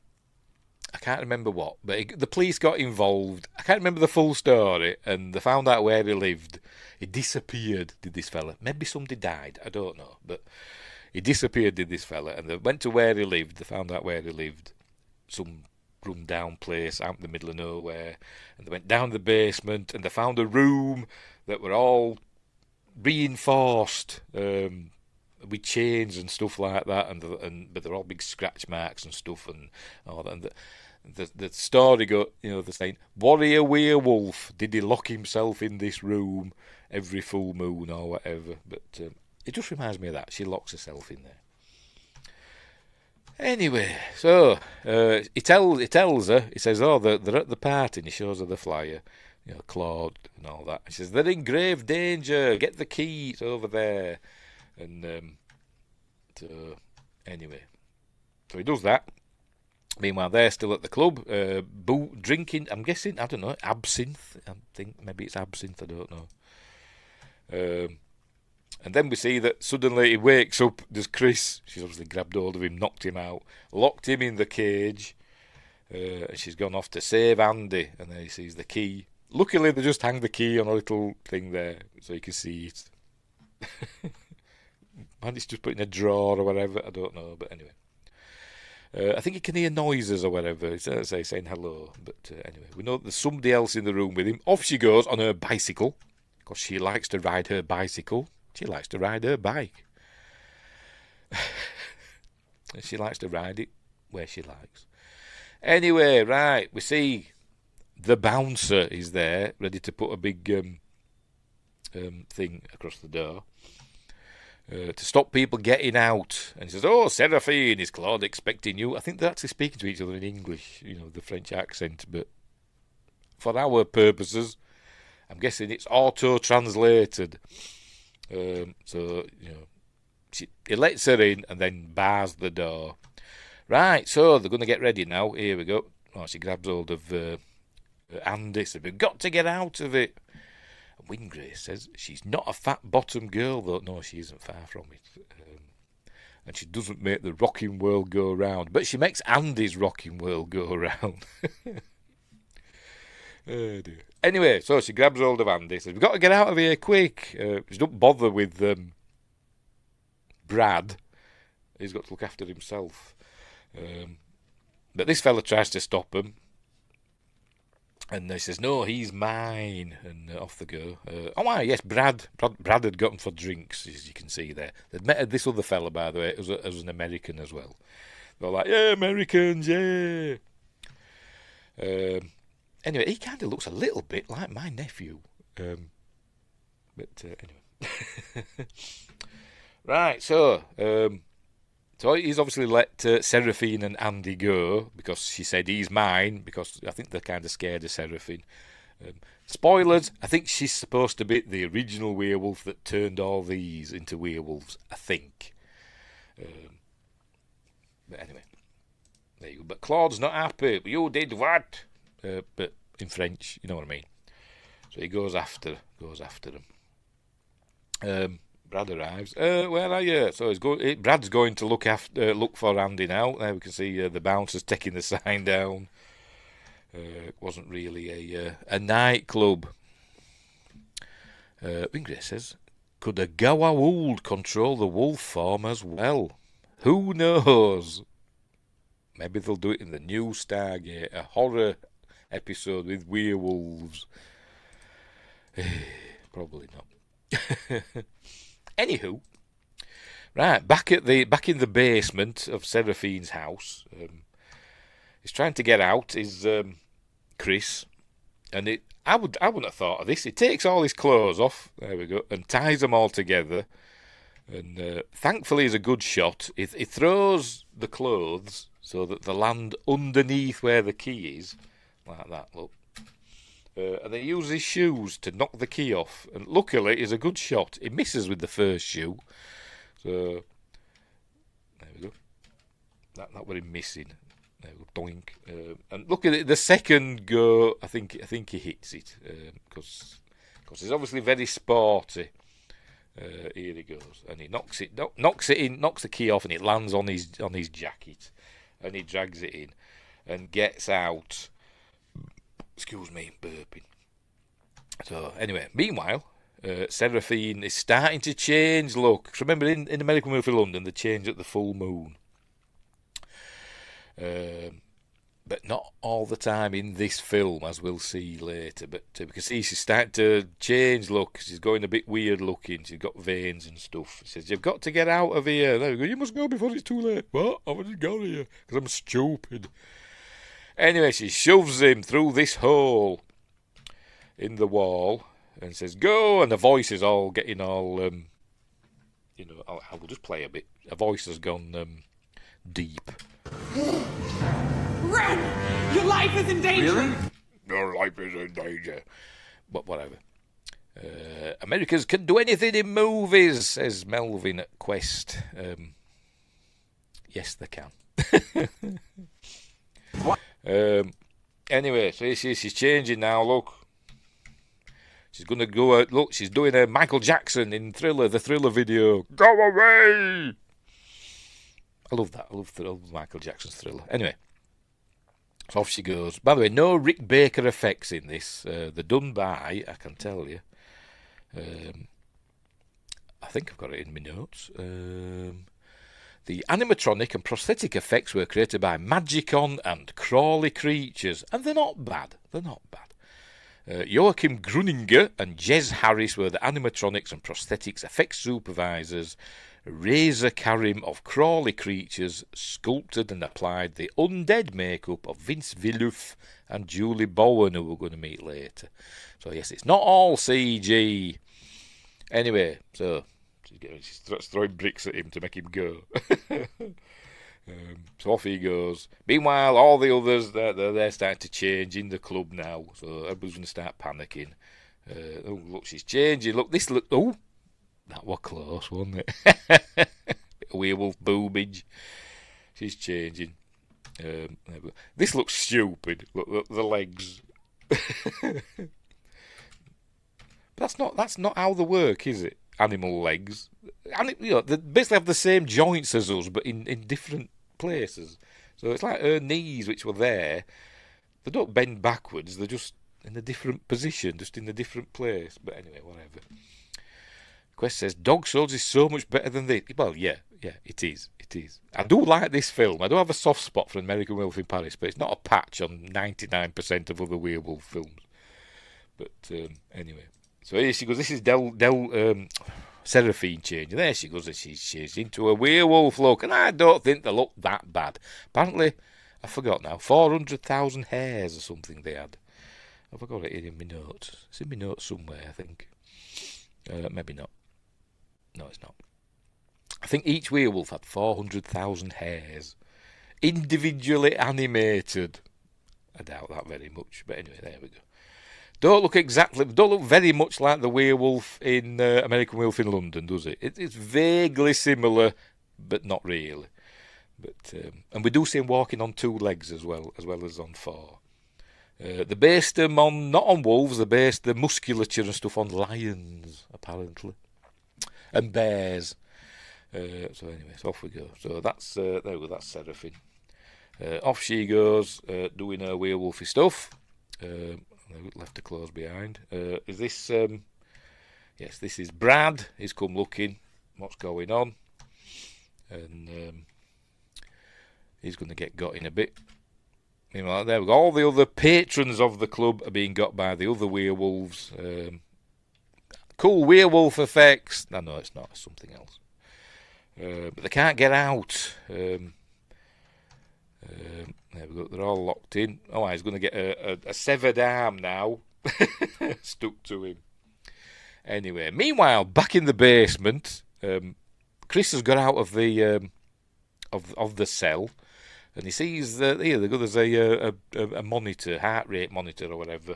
I can't remember what. But the police got involved. I can't remember the full story, and they found out where he lived. He disappeared, did this fella? Maybe somebody died. I don't know, but. He disappeared, did this fella, and they went to where he lived. They found out where he lived, some run-down place out in the middle of nowhere. And they went down the basement, and they found a room that were all reinforced with chains and stuff like that. But they're all big scratch marks and stuff and all that. And the story got, they're saying, warrior werewolf, did he lock himself in this room every full moon or whatever? But it just reminds me of that. She locks herself in there. Anyway, so he tells her. He says, "Oh, they're at the party," and he shows her the flyer, Claude and all that. He says, "They're in grave danger. Get the key. It's over there." And anyway, so he does that. Meanwhile, they're still at the club, drinking. I'm guessing, I don't know, absinthe. I think maybe it's absinthe. I don't know. And then we see that suddenly he wakes up. There's Chris. She's obviously grabbed hold of him, knocked him out, locked him in the cage. And she's gone off to save Andy. And then he sees the key. Luckily, they just hang the key on a little thing there so you can see it. And it's just put in a drawer or whatever. I don't know. But anyway. I think he can hear noises or whatever. It's saying hello. But anyway, we know that there's somebody else in the room with him. Off she goes on her bicycle. Because she likes to ride her bicycle. She likes to ride her bike. She likes to ride it where she likes. Anyway, right, we see the bouncer is there, ready to put a big thing across the door to stop people getting out. And he says, "Oh, Seraphine, is Claude expecting you?" I think they're actually speaking to each other in English, the French accent. But for our purposes, I'm guessing it's auto-translated. So, he lets her in and then bars the door. Right, so they're going to get ready now. Here we go. Oh, she grabs hold of Andy. Says, we've got to get out of it. Wingrace says she's not a fat bottom girl, though. No, she isn't, far from it. And she doesn't make the rocking world go round. But she makes Andy's rocking world go round. Oh dear. Anyway, so she grabs hold of Andy. Says, we've got to get out of here quick. She don't bother with Brad. He's got to look after himself. But this fella tries to stop him. And he says, no, he's mine. And off they go. Yes, Brad had got him for drinks, as you can see there. They'd met this other fella, by the way, as an American as well. They're like, yeah, Americans, yeah. Anyway, he kind of looks a little bit like my nephew. Anyway. Right, so he's obviously let Seraphine and Andy go because she said he's mine, because I think they're kind of scared of Seraphine. Spoilers, I think she's supposed to be the original werewolf that turned all these into werewolves, I think. But anyway, there you go. But Claude's not happy. You did what? But in French, you know what I mean. So he goes after him. Brad arrives. Where are you? So Brad's going to look for Andy now. There we can see the bouncers taking the sign down. It wasn't really a nightclub. Wingrace says, could a Goa'uld control the wolf form as well? Who knows? Maybe they'll do it in the new Stargate, a horror episode with werewolves. Probably not. Anywho, right, back in the basement of Seraphine's house, he's trying to get out. Is Chris, and I wouldn't have thought of this. He takes all his clothes off. There we go, and ties them all together. And thankfully, he's a good shot. He throws the clothes so that they land underneath where the key is, like that. Look. And they use his shoes to knock the key off. And luckily, he's a good shot. He misses with the first shoe. So, there we go. That was him missing. There we go, doink. And look at it, the second go, I think he hits it. Because he's obviously very sporty. Here he goes. And he knocks it in, knocks the key off, and it lands on his jacket. And he drags it in. And gets out. Excuse me, burping. So, anyway, meanwhile, Seraphine is starting to change look. Remember, in American Werewolf London, they change at the full moon. But not all the time in this film, as we'll see later. But we can see she's starting to change look. She's going a bit weird looking. She's got veins and stuff. She says, you've got to get out of here. There we go. You must go before it's too late. What? I've already got here because I'm stupid. Anyway, she shoves him through this hole in the wall and says, go! And the voice is all getting all, I will just play a bit. Her voice has gone deep. Run! Your life is in danger! Really? Your life is in danger. But whatever. Americans can do anything in movies, says Melvin at Quest. Yes, they can. What? Anyway, so she's changing now, look. She's going to go out, look, she's doing a Michael Jackson in Thriller, the Thriller video. Go away! I love that. I love Michael Jackson's Thriller. Anyway, so off she goes. By the way, no Rick Baker effects in this. They're done by, I can tell you. I think I've got it in my notes. The animatronic and prosthetic effects were created by Magicon and Crawley Creatures, and they're not bad. Joachim Gruninger and Jez Harris were the animatronics and prosthetics effects supervisors. Razor Karim of Crawley Creatures sculpted and applied the undead makeup of Vince Villouf and Julie Bowen, who we're going to meet later. So yes, it's not all CG. Anyway, so she's throwing bricks at him to make him go. So off he goes. Meanwhile, all the others, they're starting to change in the club now. So everybody's going to start panicking. Oh, look, she's changing. Look, That was close, wasn't it? Werewolf boobage. She's changing. This looks stupid. Look, the legs. But that's not how they work, is it? Animal legs. And they basically have the same joints as us, but in different places. So it's like her knees, which were there. They don't bend backwards. They're just in a different position, just in a different place. But anyway, whatever. Quest says, Dog Souls is so much better than this. Well, yeah, it is. It is. I do like this film. I do have a soft spot for American Werewolf in Paris, but it's not a patch on 99% of other werewolf films. But anyway. So here she goes. This is Seraphine changing. There she goes. She's into a werewolf look. And I don't think they look that bad. Apparently, I forgot now, 400,000 hairs or something they had. Have I got it in my notes? It's in my notes somewhere, I think. Maybe not. No, it's not. I think each werewolf had 400,000 hairs. Individually animated. I doubt that very much. But anyway, there we go. Don't look very much like the werewolf in American Werewolf in London, does it? It's vaguely similar, but not really. But and we do see him walking on 2 legs as well as on 4. They based them not on wolves, they based the musculature and stuff on lions, apparently. And bears. So anyway, so off we go. So that's there we go, that's Seraphine. Off she goes, doing her werewolfy stuff. Left her clothes behind. Is this yes, this is Brad. He's come looking what's going on. And he's going to get got in a bit. Meanwhile, there we go. All the other patrons of the club are being got by the other werewolves. Cool werewolf effects. No, it's not. It's something else. But they can't get out. There we go. They're all locked in. Oh, he's going to get a severed arm now. Stuck to him. Anyway, meanwhile, back in the basement, Chris has got out of the of the cell. And he sees that here there's a monitor, heart rate monitor or whatever.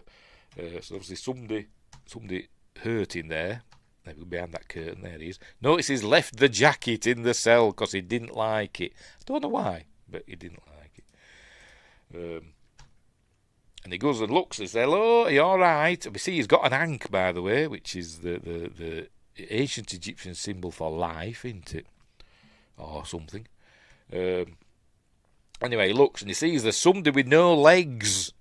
So obviously somebody hurt in there. There we go, behind that curtain. There he is. Notice he's left the jacket in the cell because he didn't like it. I don't know why, but he didn't like it. And he goes and looks and says, "Hello, are you all right?" And we see he's got an ankh, by the way, which is the ancient Egyptian symbol for life, isn't it, or something. Anyway, he looks and he sees there's somebody with no legs.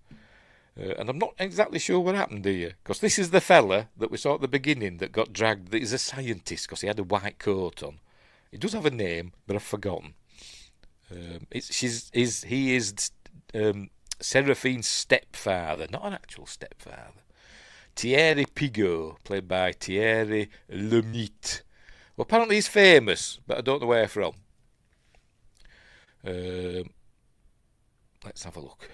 And I'm not exactly sure what happened here. Because this is the fella that we saw at the beginning that got dragged. That is a scientist because he had a white coat on. He does have a name, but I've forgotten. He is Seraphine's stepfather. Not an actual stepfather. Thierry Pigot, played by Thierry Lhermitte. Well, apparently he's famous, but I don't know where from. Let's have a look.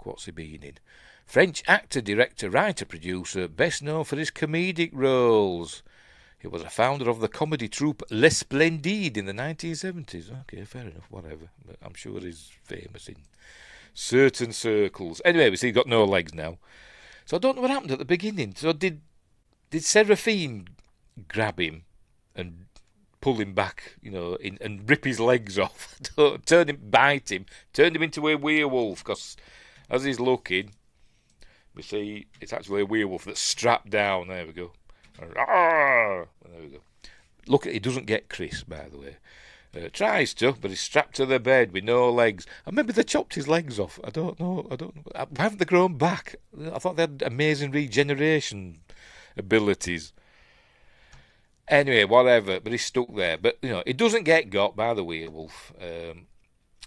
What's he been in? French actor, director, writer, producer, best known for his comedic roles. He was a founder of the comedy troupe Les Splendides in the 1970s. Okay, fair enough, whatever. But I'm sure he's famous in certain circles. Anyway, we see he's got no legs now. So I don't know what happened at the beginning. So did Seraphine grab him and pull him back, and rip his legs off, bite him, turn him into a werewolf, because as he's looking, we see it's actually a werewolf that's strapped down. There we go. There we go. Look, he doesn't get Chris, by the way. Tries to, but he's strapped to the bed with no legs. I remember they chopped his legs off. I don't know. Haven't they grown back? I thought they had amazing regeneration abilities. Anyway, whatever, but he's stuck there. But, he doesn't get got by the werewolf. There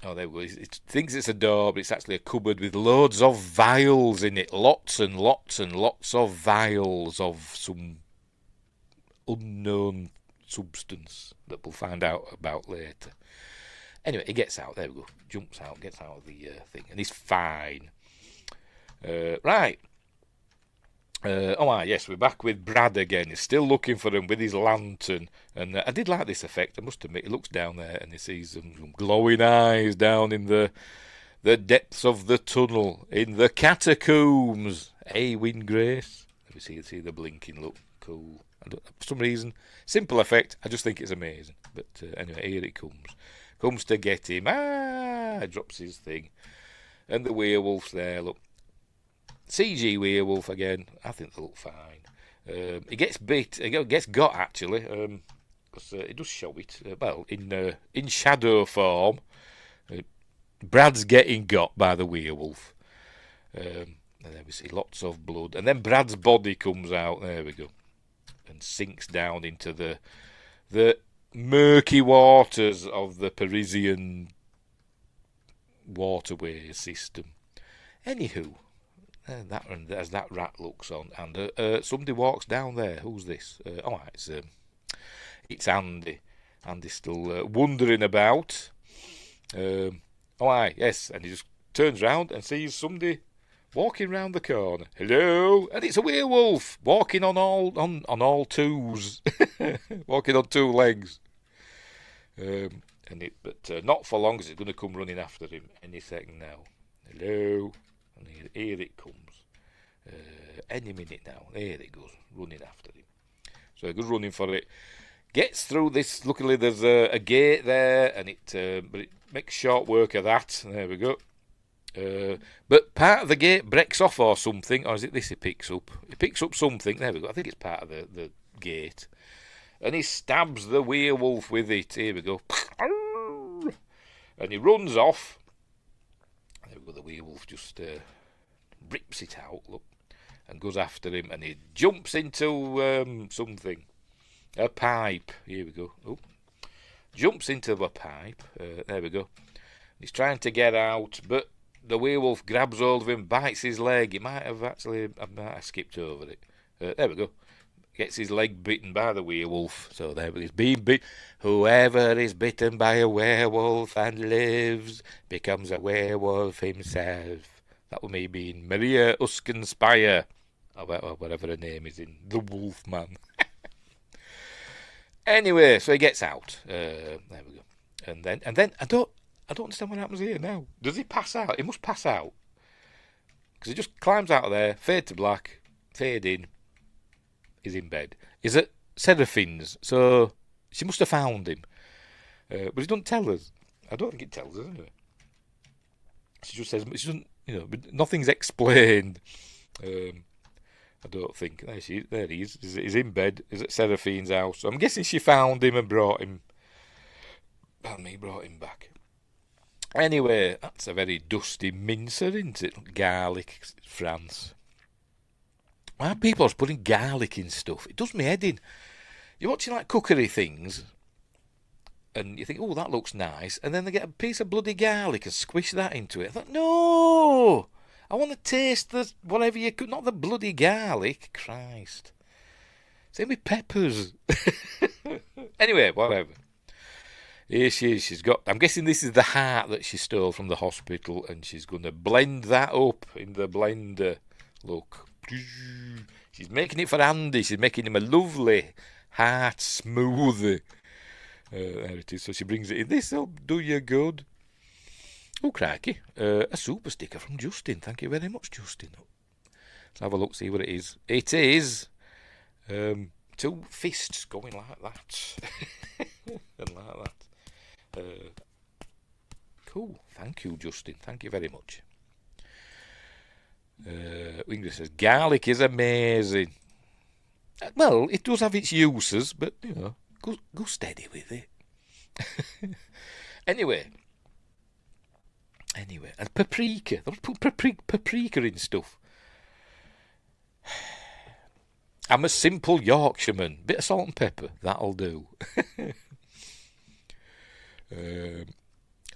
we go. He thinks it's a door, but it's actually a cupboard with loads of vials in it. Lots and lots and lots of vials of some unknown substance that we'll find out about later. Anyway, he gets out. There we go. Jumps out, gets out of the thing. And he's fine. Right. Yes, we're back with Brad again. He's still looking for him with his lantern. And I did like this effect, I must admit. He looks down there and he sees some glowing eyes down in the depths of the tunnel, in the catacombs. Hey, Wynne Grace. Let me see the blinking look. Cool. For some reason, simple effect, I just think it's amazing. But anyway, here it comes. Comes to get him. Drops his thing. And the werewolf's there, look. CG werewolf again. I think they look fine. He gets bit. He gets got, actually. Because it does show it. In shadow form. Brad's getting got by the werewolf. And then we see lots of blood. And then Brad's body comes out. There we go. And sinks down into the murky waters of the Parisian waterway system. Anywho, as that rat looks on, and somebody walks down there. Who's this? It's Andy. Andy's still wandering about. Yes, and he just turns round and sees somebody walking round the corner. Hello, and it's a werewolf walking on all twos, walking on two legs. But not for long, because it's going to come running after him any second now. Hello, and here it comes. Any minute now. There it goes, running after him. So he goes running for it. Gets through this. Luckily, there's a gate there, and but it makes short work of that. There we go. But part of the gate breaks off or something, or is it this he picks up? He picks up something. There we go. I think it's part of the gate. And he stabs the werewolf with it. Here we go. And he runs off. There we go. The werewolf just rips it out, look, and goes after him. And he jumps into something. A pipe. Here we go. Oh. Jumps into the pipe. There we go. He's trying to get out, but the werewolf grabs hold of him, bites his leg. I might have skipped over it. There we go. Gets his leg bitten by the werewolf. So there he's being bit. Whoever is bitten by a werewolf and lives becomes a werewolf himself. That will me being Maria Uskenspire, or whatever her name is in The Wolfman. Anyway, so he gets out. There we go. And then I don't understand what happens here now. Does he pass out? He must pass out. Because he just climbs out of there, fade to black, fade in. He's in bed. He's at Seraphine's, so she must have found him. But he doesn't tell us. I don't think it tells us, anyway. She just says, she doesn't, nothing's explained. I don't think. There he is. He's in bed. He's at Seraphine's house. I'm guessing she found him and brought him back. Anyway, that's a very dusty mincer, isn't it? Garlic, France. Why are people just putting garlic in stuff? It does me head in. You're watching like cookery things, and you think, oh, that looks nice, and then they get a piece of bloody garlic and squish that into it. I thought, no! I want to taste the whatever you cook, not the bloody garlic. Christ. Same with peppers. Anyway, whatever. Here she is. She's got. I'm guessing this is the heart that she stole from the hospital, and she's going to blend that up in the blender. Look. She's making it for Andy. She's making him a lovely heart smoothie. There it is. So she brings it in. This'll do you good. Oh, crikey. A super sticker from Justin. Thank you very much, Justin. Let's have a look, see what it is. It is two fists going like that. And like that. Cool. Thank you, Justin. Thank you very much. Ingrid says, garlic is amazing. Well, it does have its uses, but, go steady with it. Anyway, and paprika. They put paprika in stuff. I'm a simple Yorkshireman. Bit of salt and pepper, that'll do.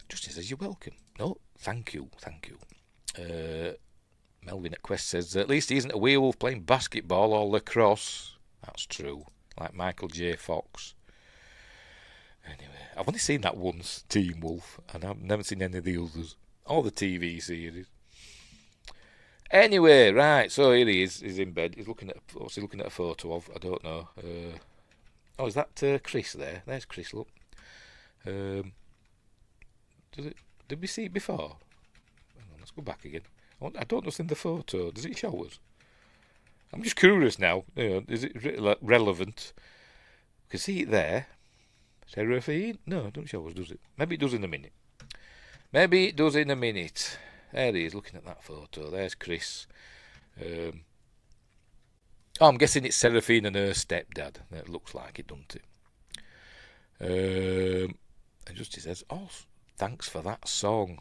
Justin says, you're welcome. No, thank you. Melvin at Quest says, at least he isn't a werewolf playing basketball or lacrosse. That's true. Like Michael J. Fox. Anyway, I've only seen that once, Teen Wolf, and I've never seen any of the others. Or the TV series. Anyway, right, so here he is. He's in bed. What's he looking at a photo of? I don't know. Is that Chris there? There's Chris, look. Did we see it before? Hang on, let's go back again. I don't know what's in the photo. Does it show us? I'm just curious now. Is it relevant? You can see it there. Seraphine? No, don't show us, does it? Maybe it does in a minute. There he is, looking at that photo. There's Chris. I'm guessing it's Seraphine and her stepdad. That looks like it, doesn't it? And Justin says, "Oh, thanks for that song."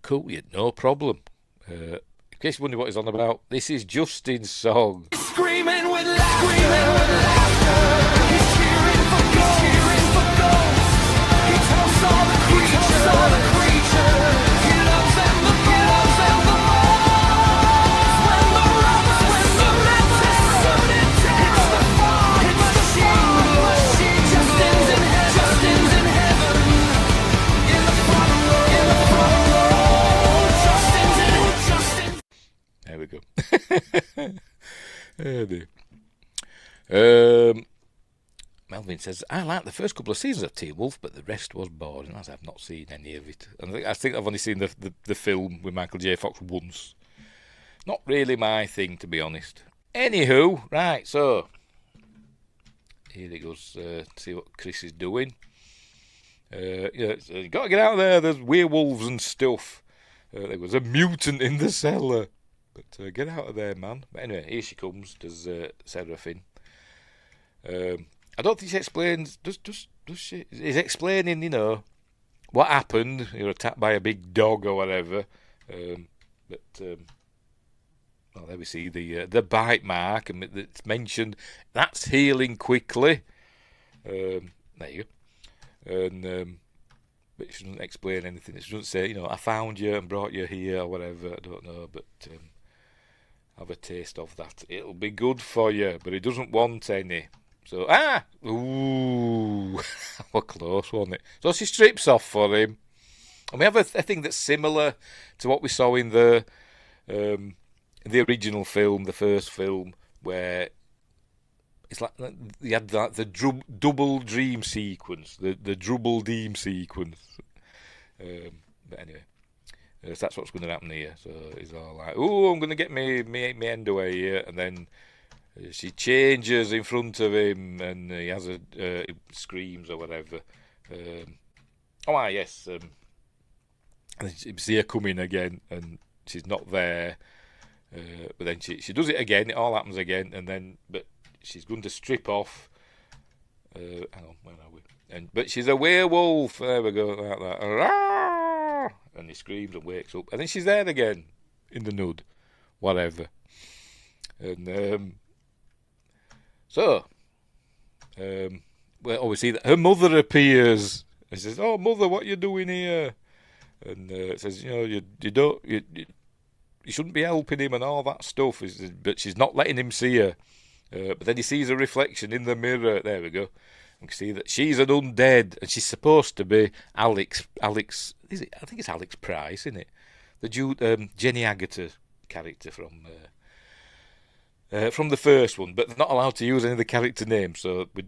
Cool, yeah, no problem. In case you wonder what he's on about, this is Justin's song. Screaming with laughter. He's cheering for goals. He tells all the creatures. He loves them the most. When the rats is suited down. It's the fog machine. Justin's in heaven. In the front row. Justin's. There we go. Oh dear. Melvin says, I like the first couple of seasons of Teen Wolf, but the rest was boring, as I've not seen any of it. And I think I've only seen the film with Michael J. Fox once. Not really my thing, to be honest. Anywho, right, so here he goes to see what Chris is doing. You got to get out of there, there's werewolves and stuff. There was a mutant in the cellar. But get out of there, man. But anyway, here she comes, does Seraphine. I don't think she explains. Does she? Is explaining, what happened. You're attacked by a big dog or whatever. Well, there we see the bite mark, and it's mentioned that's healing quickly. There you go. And but she doesn't explain anything. She doesn't say, I found you and brought you here or whatever. I don't know, but have a taste of that. It'll be good for you, but he doesn't want any. So, ooh, we're close, wasn't it? So she strips off for him. And we have a thing that's similar to what we saw in the original film, the first film, where it's like you had the double dream sequence, the double dream sequence. But anyway, so that's what's going to happen here. So he's all like, "Oh, I'm going to get me end away here," and then she changes in front of him, and he has he screams or whatever. Yes. And you see her coming again, and she's not there. But then she does it again. It all happens again, and then but she's going to strip off. Hang on, where are we? But she's a werewolf. There we go, like that. And he screams and wakes up, and then she's there again in the nud, whatever. And we see that her mother appears, and she says, "Oh, mother, what are you doing here?" And it says, you shouldn't be helping him and all that stuff. But she's not letting him see her. But then he sees a reflection in the mirror. There we go. We can see that she's an undead, and she's supposed to be Alex. Is it? I think it's Alex Price, isn't it? The Jenny Agutter character from the first one, but they're not allowed to use any of the character names, so we're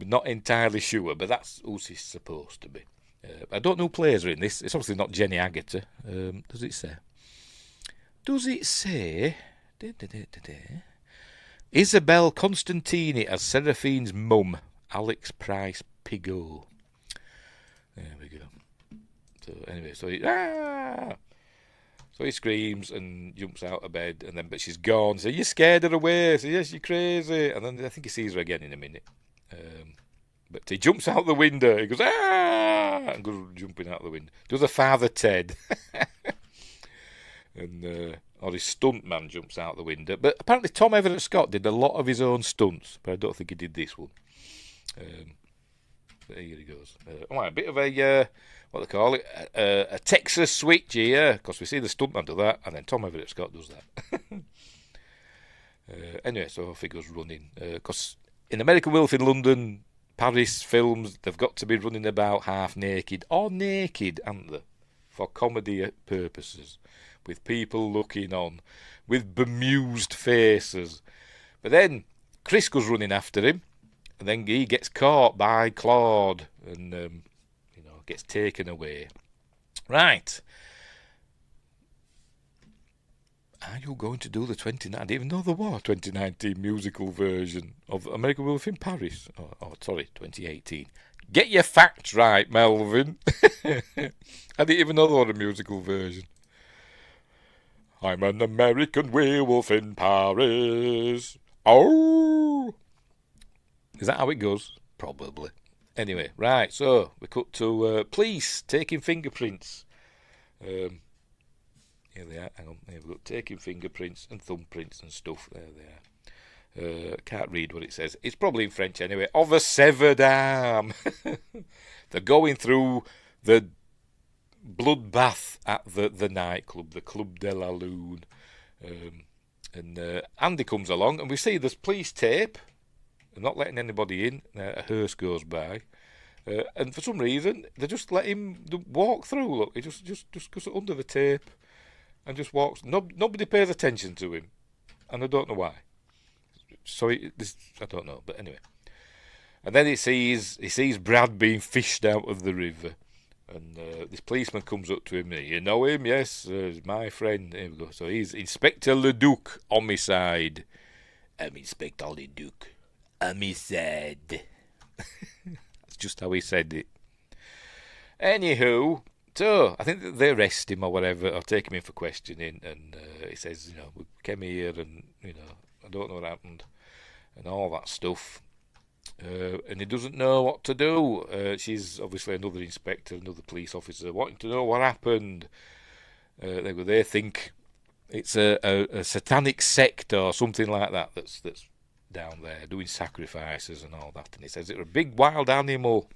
not entirely sure. But that's who she's supposed to be. I don't know who plays her in this. It's obviously not Jenny Agutter. Does it say? Does it say? Isabel Constantini as Seraphine's mum, Alex Price Pigot. There we go. So anyway, so he screams and jumps out of bed, and then but she's gone. So you scared her away. So yes, you're crazy. And then I think he sees her again in a minute. But he jumps out the window. He goes, and goes jumping out the window. Does a Father Ted. And or his stunt man jumps out the window. But apparently Tom Everett Scott did a lot of his own stunts, but I don't think he did this one. But here he goes. A bit of a what they call it, a Texas switch here, because we see the stuntman do that, and then Tom Everett Scott does that. Anyway, so off he goes running. Because in American Werewolf in London, Paris films, they've got to be running about half naked or naked, haven't they? For comedy purposes, with people looking on, with bemused faces. But then Chris goes running after him, and then he gets caught by Claude, and gets taken away. Right. are you going to do the 2019? I didn't even know there was a 2019 musical version of American Werewolf in Paris. Oh, sorry, 2018. Get your facts right, Melvin. I didn't even know there was a musical version. I'm an American werewolf in Paris. Oh! Is that how it goes? Probably. Anyway, right, so we cut to police taking fingerprints. Here they are. Hang on, here we go. Taking fingerprints and thumbprints and stuff. There they are. Can't read what it says. It's probably in French anyway. Of a severed arm. They're going through the bloodbath at the nightclub, the Club de la Lune. And Andy comes along, and we see there's police tape. They're not letting anybody in. A hearse goes by. And for some reason, they just let him walk through. Look, he just goes under the tape and just walks. Nobody pays attention to him. And I don't know why. So I don't know, but anyway. And then he sees Brad being fished out of the river, and this policeman comes up to him. You know him? Yes, he's my friend. Here we go. So he's Inspector Leduc, homicide. I'm Inspector Leduc, homicide. That's just how he said it. Anywho, so I think that they arrest him or whatever, or take him in for questioning, and he says, we came here, and I don't know what happened, and all that stuff. And he doesn't know what to do. She's obviously another inspector, another police officer, wanting to know what happened. They think it's a satanic sect or something like that that's down there doing sacrifices and all that. And he says it's a big wild animal.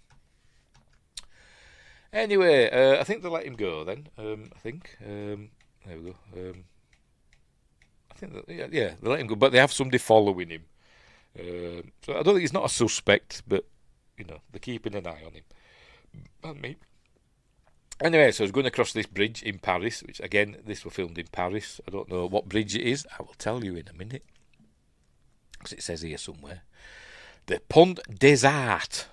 Anyway, I think they let him go then. There we go. I think that, yeah, they let him go, but they have somebody following him. So I don't think he's not a suspect, but they're keeping an eye on him. And me. Anyway, so he's going across this bridge in Paris, which again, this was filmed in Paris. I don't know what bridge it is. I will tell you in a minute, because it says here somewhere. The Pont des Arts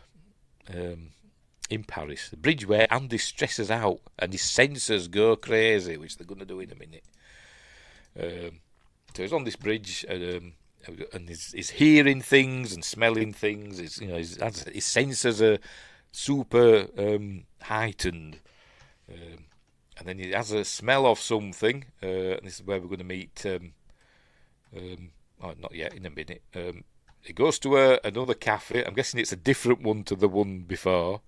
in Paris, the bridge where Andy stresses out and his sensors go crazy, which they're going to do in a minute. So he's on this bridge, and he's hearing things and smelling things. His senses are super heightened, and then he has a smell of something. And this is where we're going to meet. Not yet. In a minute. He goes to another cafe. I'm guessing it's a different one to the one before,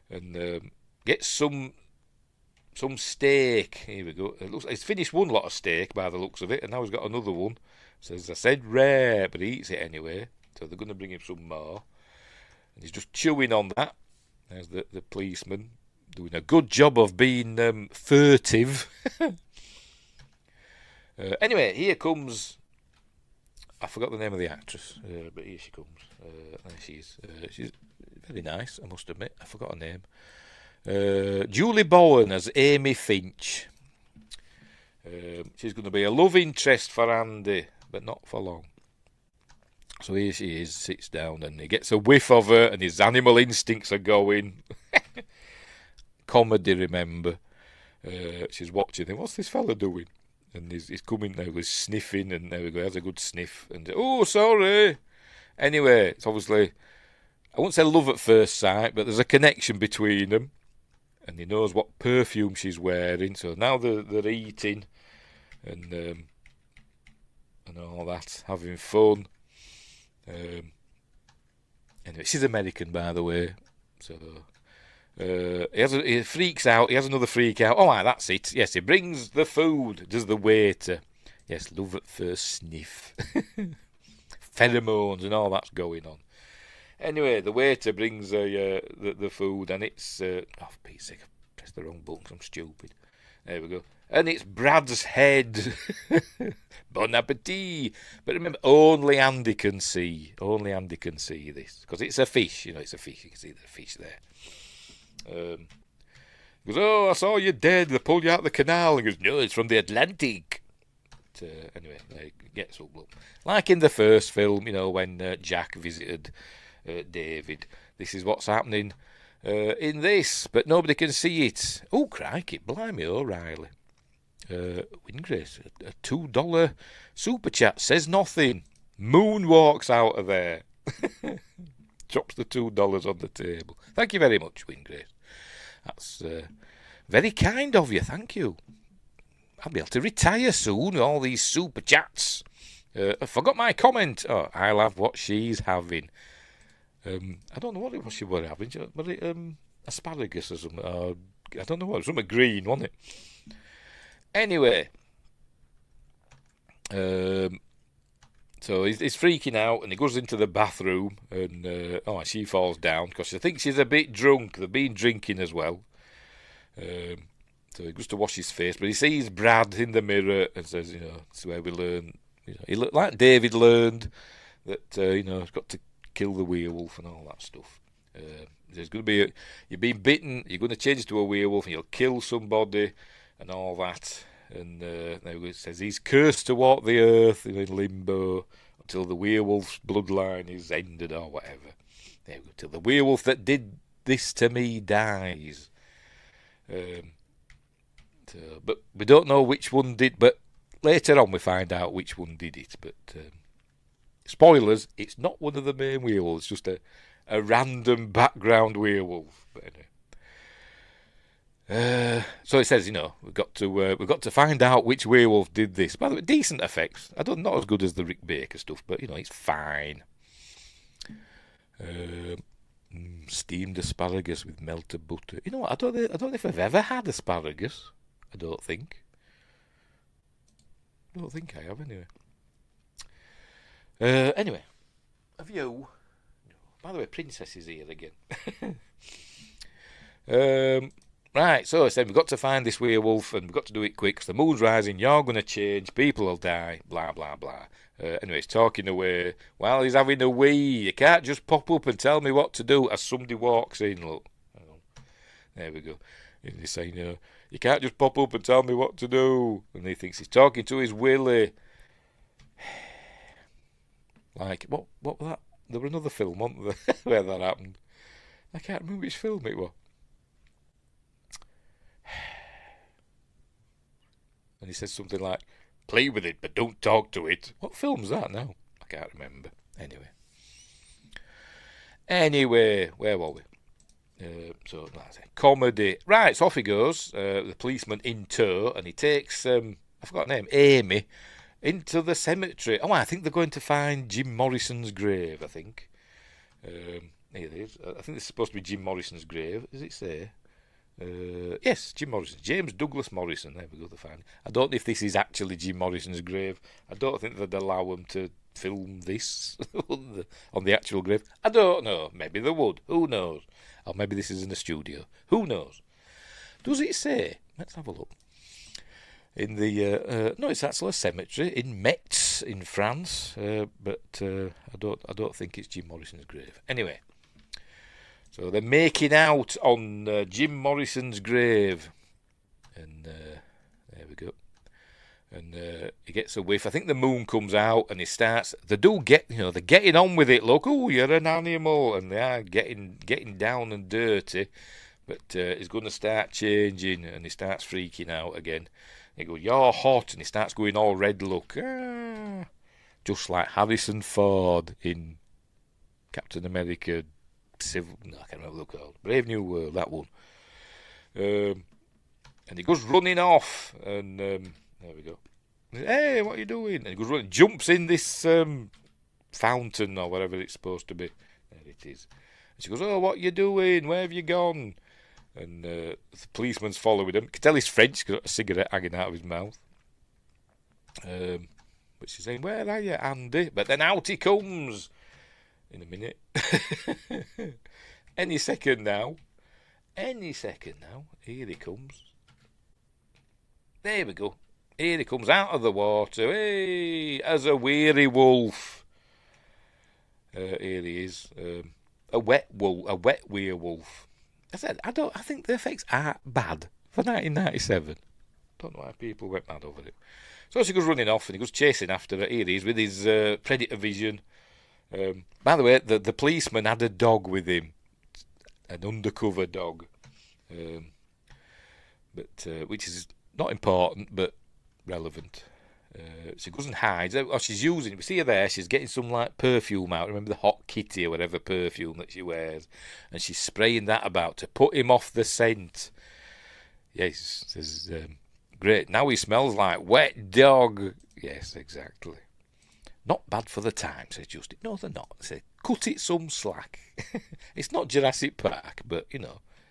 and gets some steak. Here we go. He's finished one lot of steak by the looks of it, and now he's got another one. So as I said, rare, but he eats it anyway. So they're going to bring him some more. And he's just chewing on that. There's the policeman doing a good job of being furtive. Anyway, here comes... I forgot the name of the actress, but here she comes. There she is. She's very nice, I must admit. I forgot her name. Julie Bowen as Amy Finch. She's going to be a love interest for Andy, but not for long. So here she is, sits down, and he gets a whiff of her, and his animal instincts are going. Comedy, remember. She's watching him. What's this fella doing? And he's coming now, he's sniffing, and there we go, he has a good sniff. And, oh, sorry. Anyway, it's obviously, I won't say love at first sight, but there's a connection between them. And he knows what perfume she's wearing, so now they're eating and all that, having fun. Anyway, she's American, by the way, so he freaks out. He has another freak out. Oh, that's it. Yes, he brings the food. Does the waiter? Yes, love at first sniff, pheromones and all that's going on. Anyway, the waiter brings the food, and it's... for Pete's sake, I pressed the wrong button 'cause I'm stupid. There we go. And it's Brad's head. Bon appetit. But remember, only Andy can see. Only Andy can see this. Because it's a fish. It's a fish. You can see the fish there. He goes, oh, I saw you dead. They pulled you out of the canal. He goes, no, it's from the Atlantic. But, anyway, it gets up. Look. Like in the first film, when Jack visited... David. This is what's happening in this, but nobody can see it. Oh, crikey, blimey, O'Reilly. Wingrace, a $2 super chat, says nothing. Moon walks out of there. Drops the $2 on the table. Thank you very much, Wingrace. That's very kind of you, thank you. I'll be able to retire soon, all these super chats. I forgot my comment. Oh, I'll have what she's having. I don't know what it was she was having. Was it asparagus or something? I don't know what. It was something green, wasn't it? Anyway. So he's freaking out and he goes into the bathroom and she falls down because I think she's a bit drunk. They've been drinking as well. So he goes to wash his face, but he sees Brad in the mirror and says, it's where we learn. He looked like David learned that he's got to kill the werewolf and all that stuff. There's going to be you've been bitten, you're going to change to a werewolf and you'll kill somebody and all that. And it says he's cursed to walk the earth in limbo until the werewolf's bloodline is ended or whatever. There we go. Till the werewolf that did this to me dies. But we don't know which one did. But later on we find out which one did it. But spoilers, it's not one of the main werewolves. It's just a random background werewolf. But anyway. So it says, we've got to find out which werewolf did this. By the way, decent effects. Not as good as the Rick Baker stuff, but it's fine. Steamed asparagus with melted butter. You know what? I don't know if I've ever had asparagus. I don't think I have anyway. Anyway, have you? By the way, Princess is here again. Right, so I said we've got to find this werewolf and we've got to do it quick because the moon's rising, you're going to change, people will die, blah, blah, blah. Anyway, he's talking away while he's having a wee. You can't just pop up and tell me what to do as somebody walks in, look. There we go. And he's saying, you can't just pop up and tell me what to do. And he thinks he's talking to his Willie. Like, what was that? There was another film, wasn't there, where that happened. I can't remember which film it was. And he says something like, play with it, but don't talk to it. What film's that now? I can't remember. Anyway, where were we? So, that's it. Comedy. Right, so off he goes, the policeman in tow, and he takes, I forgot her name, Amy, into the cemetery. Oh, I think they're going to find Jim Morrison's grave, I think. Here it is. I think this is supposed to be Jim Morrison's grave. Does it say? Yes, Jim Morrison. James Douglas Morrison. There we go, to find. I don't know if this is actually Jim Morrison's grave. I don't think they'd allow him to film this on the actual grave. I don't know. Maybe they would. Who knows? Or maybe this is in the studio. Who knows? Does it say? Let's have a look. In the no, it's actually a cemetery in Metz in France, but I don't think it's Jim Morrison's grave. Anyway. So they're making out on Jim Morrison's grave. And there we go. And he gets a whiff. I think the moon comes out and he starts. They do get, they're getting on with it. Look, oh, you're an animal. And they are getting down and dirty. But he's going to start changing and he starts freaking out again. He goes, you're hot. And he starts going all red, look. Ah. Just like Harrison Ford in Captain America. I can't remember what they're called. Brave New World, that one. And he goes running off, and there we go. Hey, what are you doing? And he goes running, jumps in this fountain or whatever it's supposed to be. There it is. And she goes, oh, what are you doing? Where have you gone? And the policeman's following him. You can tell he's French, he's got a cigarette hanging out of his mouth. But she's saying, where are you, Andy? But then out he comes. In a minute. Any second now. Here he comes. There we go. Here he comes out of the water. Hey, as a weary wolf. Here he is. A wet werewolf. I said, I think the effects are bad for 1997. Don't know why people went mad over it. So she goes running off and he goes chasing after her. Here he is with his predator vision. By the way, the policeman had a dog with him, an undercover dog, but which is not important. But relevant. She goes and hides. Oh, she's using. We see her there. She's getting some like perfume out. Remember the Hot Kitty or whatever perfume that she wears, and she's spraying that about to put him off the scent. Yes, says great. Now he smells like wet dog. Yes, exactly. Not bad for the time, says Justin. No, they're not. They say, cut it some slack. It's not Jurassic Park, but,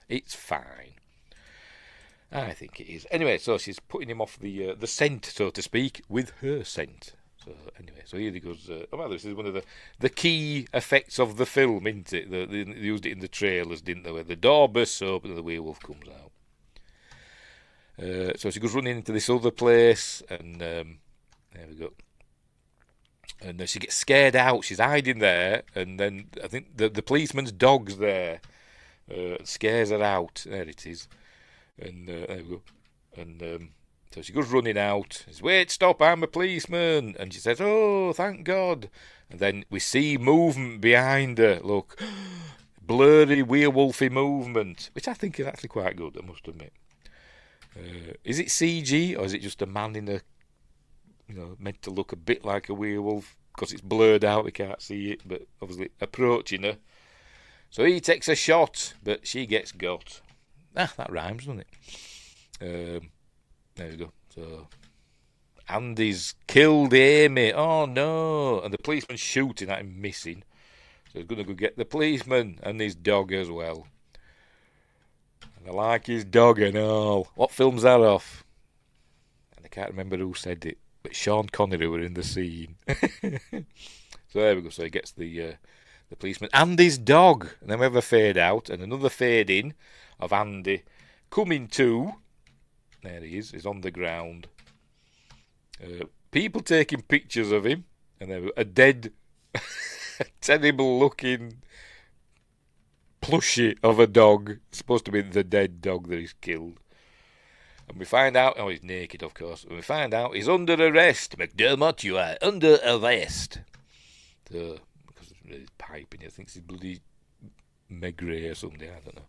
it's fine. I think it is. Anyway, so she's putting him off the scent, so to speak, with her scent. So, anyway, so here he goes. Well, this is one of the key effects of the film, isn't it? They used it in the trailers, didn't they? Where the door bursts open and the werewolf comes out. So she goes running into this other place, and there we go. And she gets scared out. She's hiding there, and then I think the policeman's dog's there. Scares her out. There it is. And there we go. And so she goes running out. Says, "Wait, stop! I'm a policeman." And she says, "Oh, thank God." And then we see movement behind her. Look, blurry werewolfy movement, which I think is actually quite good, I must admit. Is it CG or is it just a man in a, meant to look a bit like a werewolf because it's blurred out, we can't see it, but obviously approaching her. So he takes a shot, but she gets got. That rhymes, doesn't it? There we go. So Andy's killed Amy. Oh no! And the policeman's shooting at him, missing. So he's going to go get the policeman and his dog as well. And I like his dog and all. What film's that off? And I can't remember who said it, but Sean Connery were in the scene. So there we go. So he gets the policeman and his dog. And then we have a fade out and another fade in of Andy coming to. There he is. He's on the ground. People taking pictures of him. And then a dead, terrible looking plushie of a dog. It's supposed to be the dead dog that he's killed. And we find out, he's naked, of course. And we find out he's under arrest. McDermott, you are under arrest. So, because he's piping, I think he's bloody migrates or something, I don't know.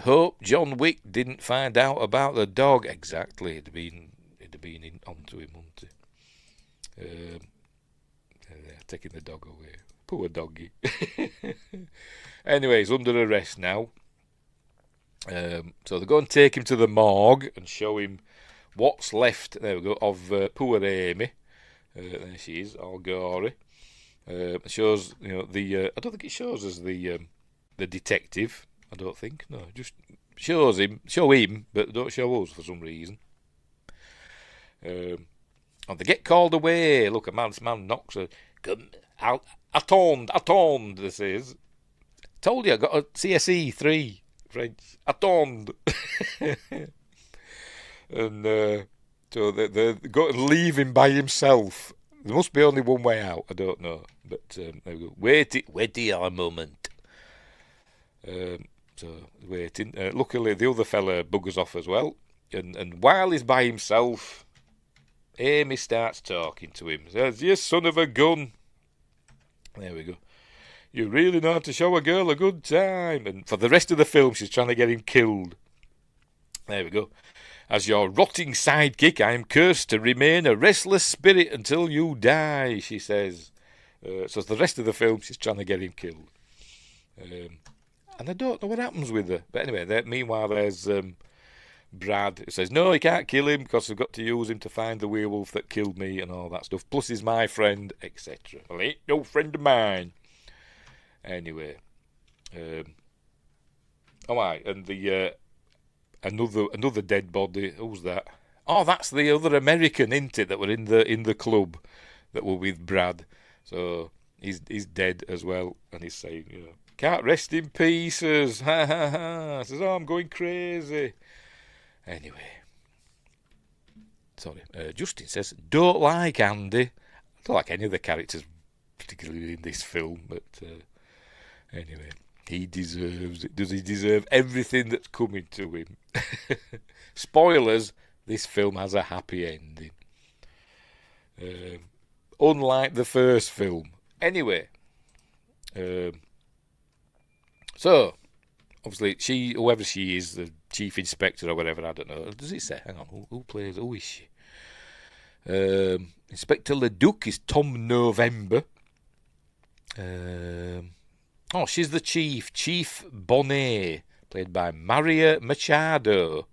Hope John Wick didn't find out about the dog. Exactly, it'd have been in onto him, wouldn't it? Taking the dog away. Poor doggy. Anyway, he's under arrest now. So they're going to take him to the morgue and show him what's left. There we go, of poor Amy. There she is, all gory. It shows, the. I don't think it shows us the detective. I don't think. No, just show him, but don't show us for some reason. And they get called away. Look, a man knocks her. Come, attend, this is. Told you, I got a CSE 3, French. Attend. And so they're going to leave him by himself. There must be only one way out, I don't know. But there we go. Wait a moment. So, waiting. Luckily, the other fella buggers off as well. And while he's by himself, Amy starts talking to him. Says, "You son of a gun." There we go. "You really know how to show a girl a good time." And for the rest of the film, she's trying to get him killed. There we go. "As your rotting sidekick, I am cursed to remain a restless spirit until you die," she says. So the rest of the film, she's trying to get him killed. And I don't know what happens with her. But anyway, meanwhile, there's Brad, who says, "No, you can't kill him because I've got to use him to find the werewolf that killed me and all that stuff. Plus he's my friend, etc." Well, he ain't no friend of mine. Anyway. And the another dead body. Who's that? Oh, that's the other American, isn't it, that were in the club that were with Brad. So he's dead as well. And he's saying, "Can't rest in pieces." Ha ha ha. Says, "Oh, I'm going crazy." Anyway. Sorry. Justin says, "Don't like Andy." I don't like any of the characters, particularly in this film. But anyway, he deserves it. Does he deserve everything that's coming to him? Spoilers, this film has a happy ending. Unlike the first film. Anyway. So, obviously, whoever she is, the chief inspector or whatever, I don't know. Does it say? Hang on, who is she? Inspector Leduc is Tom November. She's the Chief Bonnet, played by Maria Machado.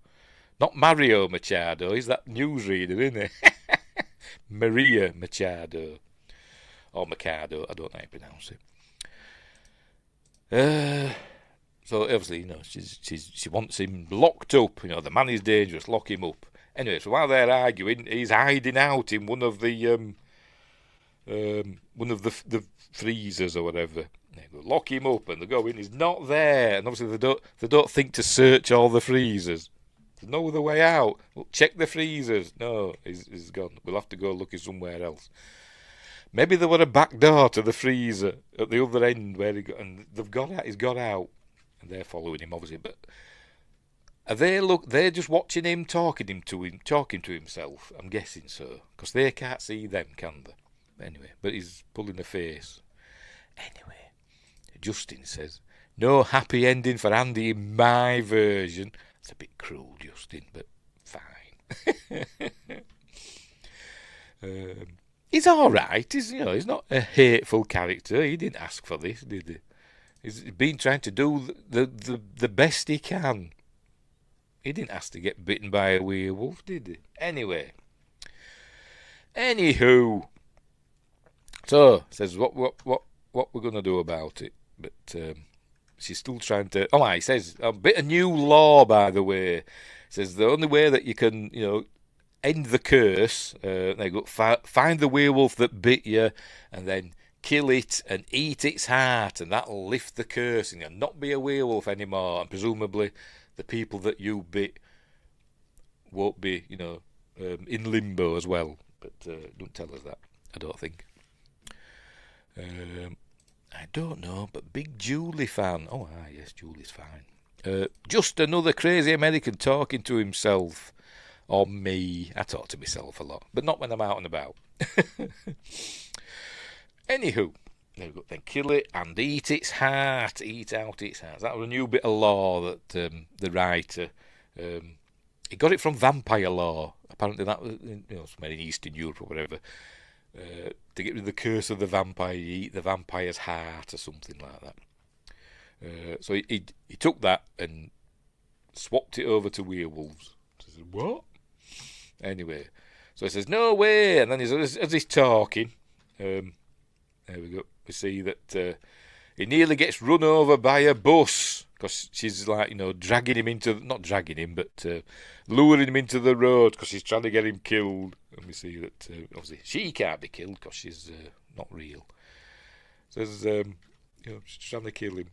Not Mario Machado, he's that newsreader, isn't he? Maria Machado. Or Machado, I don't know how to pronounce it. So obviously, she wants him locked up. The man is dangerous, lock him up. Anyway, so while they're arguing, he's hiding out in one of the freezers or whatever. They go, lock him up, and they go in. He's not there, and obviously they don't think to search all the freezers. There's no other way out. Well, check the freezers. No, he's gone. We'll have to go looking somewhere else. Maybe there were a back door to the freezer at the other end where he's got out, and they're following him obviously. But they're just watching him, talking to himself. I'm guessing so, because they can't see them, can they? Anyway, but he's pulling a face. Anyway, Justin says, no happy ending for Andy in my version. It's a bit cruel, Justin, but fine. He's all right. He's not a hateful character. He didn't ask for this, did he? He's been trying to do the best he can. He didn't ask to get bitten by a werewolf, did he? Anywho, so says what we're gonna do about it, but she's still trying to. He says a bit of new law, by the way. Says the only way that you can, end the curse. They go find the werewolf that bit you, and then kill it and eat its heart, and that'll lift the curse, and you'll not be a werewolf anymore. And presumably, the people that you bit won't be, in limbo as well. But don't tell us that. I don't think. I don't know, but big Julie fan. Yes, Julie's fine. Just another crazy American talking to himself. Or me. I talk to myself a lot, but not when I'm out and about. Anywho, there we go. Then kill it and eat its heart. Eat out its heart. That was a new bit of law that the writer... he got it from vampire law. Apparently that was somewhere in Eastern Europe or whatever. To get rid of the curse of the vampire, you eat the vampire's heart or something like that. So he took that and swapped it over to werewolves. So he said, what? Anyway, so he says, no way. And then as he's talking, there we go. We see that he nearly gets run over by a bus because she's like, dragging him not dragging him, but luring him into the road because she's trying to get him killed. And we see that obviously she can't be killed because she's not real. So she's trying to kill him.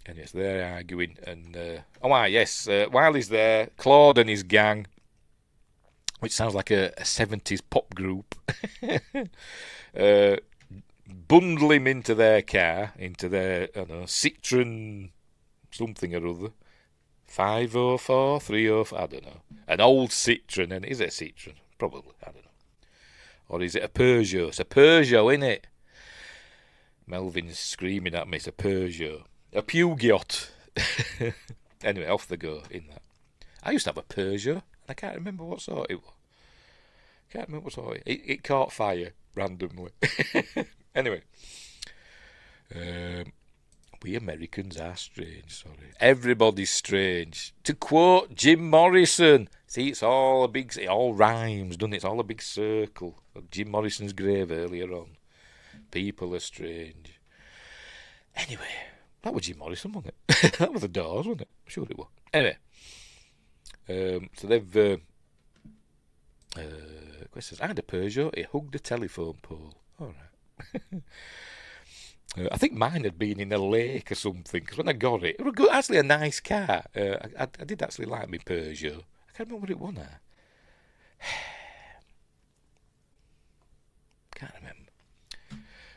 And yes, they're arguing. And while he's there, Claude and his gang, which sounds like a 70s pop group, bundle him into their car, into their Citroen something or other, 504, 304, I don't know, an old Citroen. And is it a Citroen? Probably, I don't know. Or is it a Peugeot? It's a Peugeot, isn't it? Melvin's screaming at me. It's a Peugeot, a Peugeot. Anyway, off they go in that. I used to have a Peugeot, and I can't remember what sort it was. It caught fire randomly. Anyway, we Americans are strange, sorry. Everybody's strange. To quote Jim Morrison, see, it all rhymes, doesn't it? It's all a big circle. Jim Morrison's grave earlier on. People are strange. Anyway, that was Jim Morrison, wasn't it? That was the Doors, wasn't it? I'm sure it was. Anyway, so they've... I had a Peugeot. It hugged a telephone pole. All right. I think mine had been in a lake or something, because when I got it was actually a nice car. I did actually like my Peugeot. I can't remember what it was now. Can't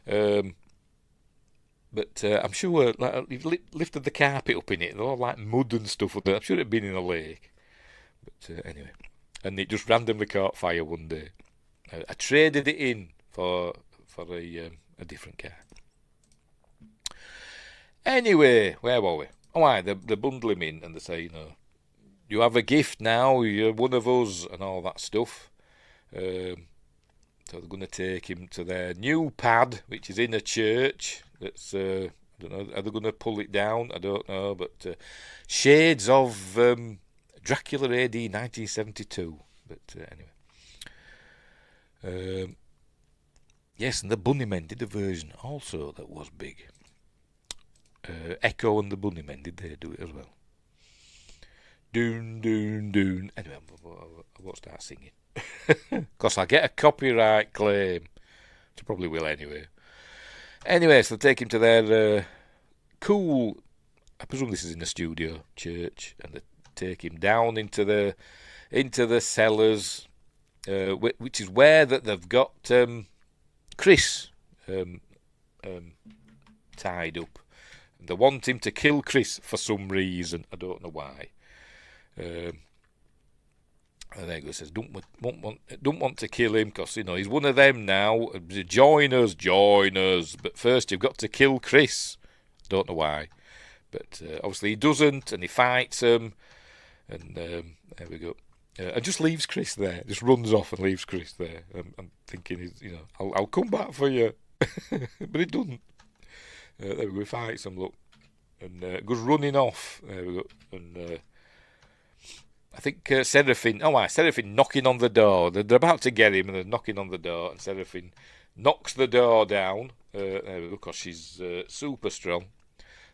remember. But I'm sure you've lifted the carpet up in it, and all like mud and stuff. I'm sure it had been in a lake. But anyway, and it just randomly caught fire one day. I traded it in for a different car. Anyway, where were we? oh, aye, they bundle him in and they say, you have a gift now, you're one of us, and all that stuff. So they're going to take him to their new pad, which is in a church. That's I don't know. Are they going to pull it down? I don't know. But shades of Dracula AD 1972. But anyway, yes, and the Bunnymen did a version also that was big. Echo and the Bunnymen, did they do it as well? Doon, doon, doon. Anyway, I won't start singing. Because I get a copyright claim. Which I probably will anyway. Anyway, so they take him to their cool, I presume this is in a studio church, and they take him down into the cellars, which is where that they've got Chris tied up. And they want him to kill Chris for some reason. I don't know why. And there he goes, says, don't want to kill him because, he's one of them now. Join us. But first you've got to kill Chris. Don't know why. But obviously he doesn't, and he fights him. And there we go. And just leaves Chris there. Just runs off and leaves Chris there. I'm thinking, I'll come back for you. But it doesn't. There we go, he fights him, look. And goes running off. There we go. And I think Seraphine knocking on the door. They're about to get him, and they're knocking on the door, and Seraphine knocks the door down, because she's super strong,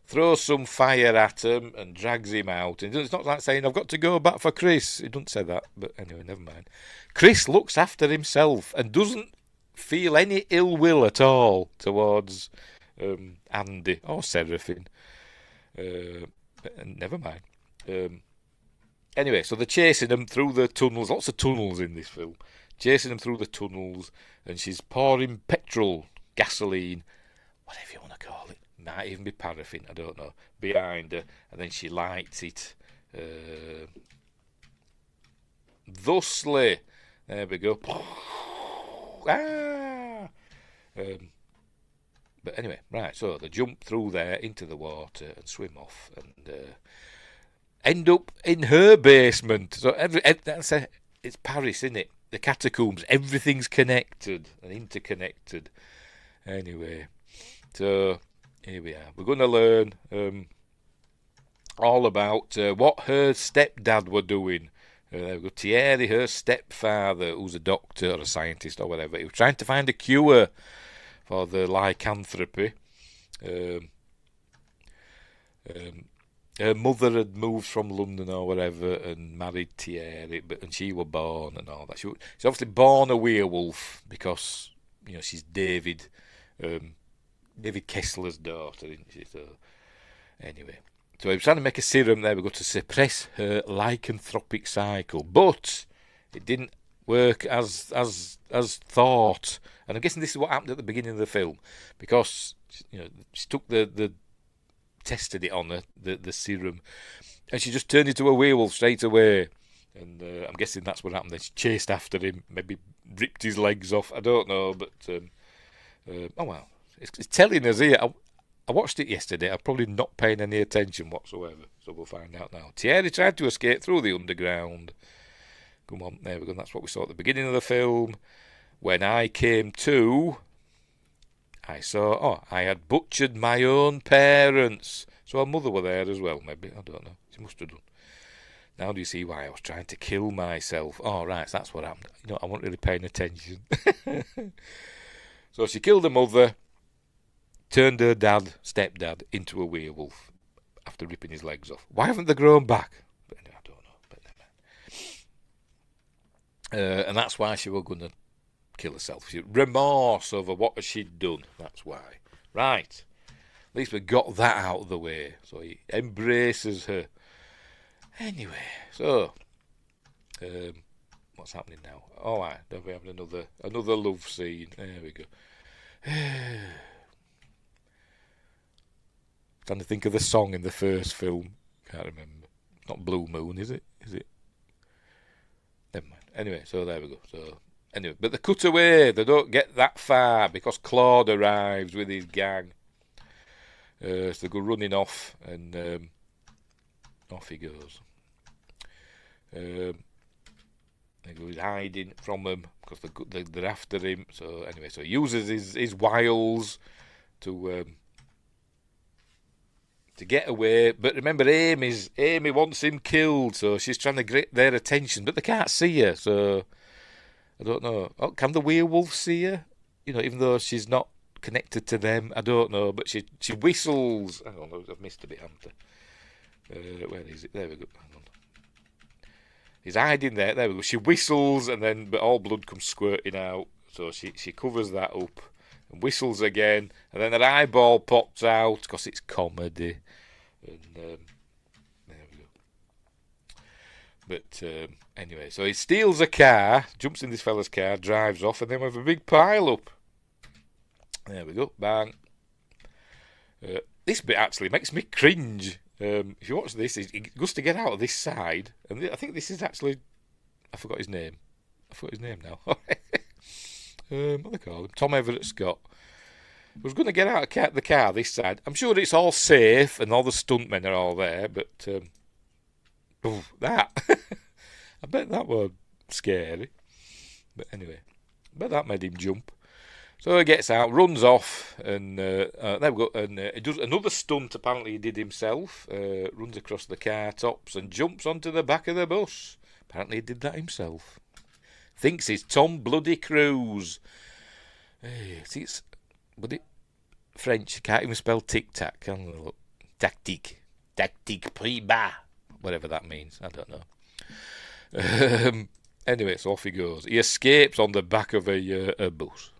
throws some fire at him, and drags him out. And it's not like saying, I've got to go back for Chris. He doesn't say that, but anyway, never mind. Chris looks after himself and doesn't feel any ill will at all towards Andy or Seraphine. Never mind. Anyway, so they're chasing them through the tunnels. Lots of tunnels in this film. Chasing them through the tunnels, and she's pouring petrol, gasoline, whatever you want to call it. Might even be paraffin, I don't know, behind her, and then she lights it. Thusly, there we go. But anyway, right, so they jump through there into the water and swim off, and end up in her basement. So it's Paris, isn't it? The catacombs, everything's connected and interconnected. Anyway, so here we are. We're going to learn all about what her stepdad were doing. There we go. Thierry, her stepfather, who's a doctor or a scientist or whatever, he was trying to find a cure for the lycanthropy. Her mother had moved from London or whatever and married Thierry, and she was born and all that. She's obviously born a werewolf because, she's David Kessler's daughter, isn't she? So, anyway. So he was trying to make a serum there. We got to suppress her lycanthropic cycle, but it didn't work as thought. And I'm guessing this is what happened at the beginning of the film, because she took the tested it on her, the serum, and she just turned into a werewolf straight away. And I'm guessing that's what happened. Then she chased after him, maybe ripped his legs off. I don't know, but oh well, it's telling us here. I watched it yesterday. I'm probably not paying any attention whatsoever, so we'll find out now. Thierry tried to escape through the underground. Come on, there we go. That's what we saw at the beginning of the film. When I came to, I saw, I had butchered my own parents. So her mother were there as well, maybe. I don't know. She must have done. Now do you see why I was trying to kill myself? Oh, right, so that's what happened. I wasn't really paying attention. So she killed her mother, turned her stepdad, into a werewolf after ripping his legs off. Why haven't they grown back? But anyway, I don't know. But never mind. And that's why she was going to kill herself. Remorse over what she'd done. That's why. Right. At least we got that out of the way. So he embraces her. Anyway, so what's happening now? All right, then we have another love scene. There we go. Trying to think of the song in the first film. Can't remember. Not Blue Moon, is it? Is it? Never mind. Anyway, so there we go. So anyway, but they cut away. They don't get that far because Claude arrives with his gang. So they go running off, and off he goes. He's hiding from them because they're after him. So anyway, so he uses his wiles to get away. But remember, Amy wants him killed, so she's trying to get their attention, but they can't see her. So I don't know. Oh, can the werewolf see her? You know, even though she's not connected to them, I don't know. But she whistles. Hang on, I've missed a bit, haven't I? Where is it? There we go. Hang on. He's hiding there. There we go. She whistles, but all blood comes squirting out. So she covers that up and whistles again, and then her eyeball pops out because it's comedy. And there we go. But anyway, so he steals a car, jumps in this fella's car, drives off, and then we have a big pile up. There we go. Bang. This bit actually makes me cringe. If you watch this, he goes to get out of this side, and I think this is actually, I forgot his name. I forgot his name now. What do they call him? Tom Everett Scott. He was going to get out of the car this side. I'm sure it's all safe and all the stuntmen are all there, but that I bet that was scary. But anyway, I bet that made him jump. So he gets out, runs off, and there we go. And he does another stunt. Apparently, he did himself. Runs across the car tops and jumps onto the back of the bus. Apparently, he did that himself. Thinks he's Tom Bloody Cruise. See, it's French. Can't even spell tic tac. Can look tactique priba, whatever that means. I don't know. Anyway, so off he goes. He escapes on the back of a bus.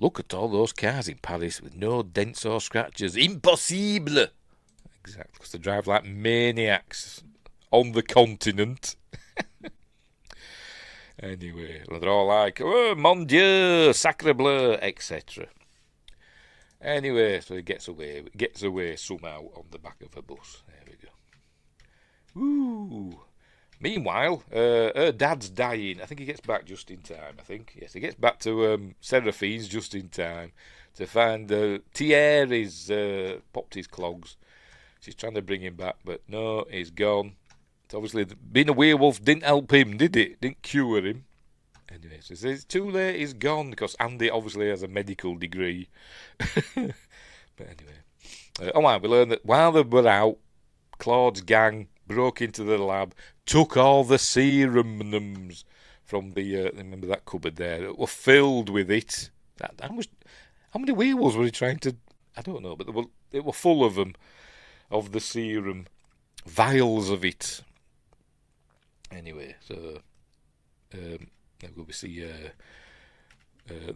Look at all those cars in Paris with no dents or scratches. Impossible! Exactly, because they drive like maniacs on the continent. Anyway, they're all like, oh, mon Dieu, sacre bleu, etc. Anyway, so he gets away somehow on the back of a bus. There we go. Ooh. Meanwhile, her dad's dying. I think he gets back just in time, Yes, he gets back to Seraphine's just in time to find Thierry's popped his clogs. She's trying to bring him back, but no, he's gone. It's obviously, being a werewolf didn't help him, did it? Didn't cure him. Anyway, so it's too late, he's gone, because Andy obviously has a medical degree. But anyway. We learned that while they were out, Claude's gang broke into the lab, took all the serums from the, remember that cupboard there, that were filled with it. How many werewolves were he trying to, I don't know, but they were full of them, of the serum, vials of it. Anyway, so, there we see, there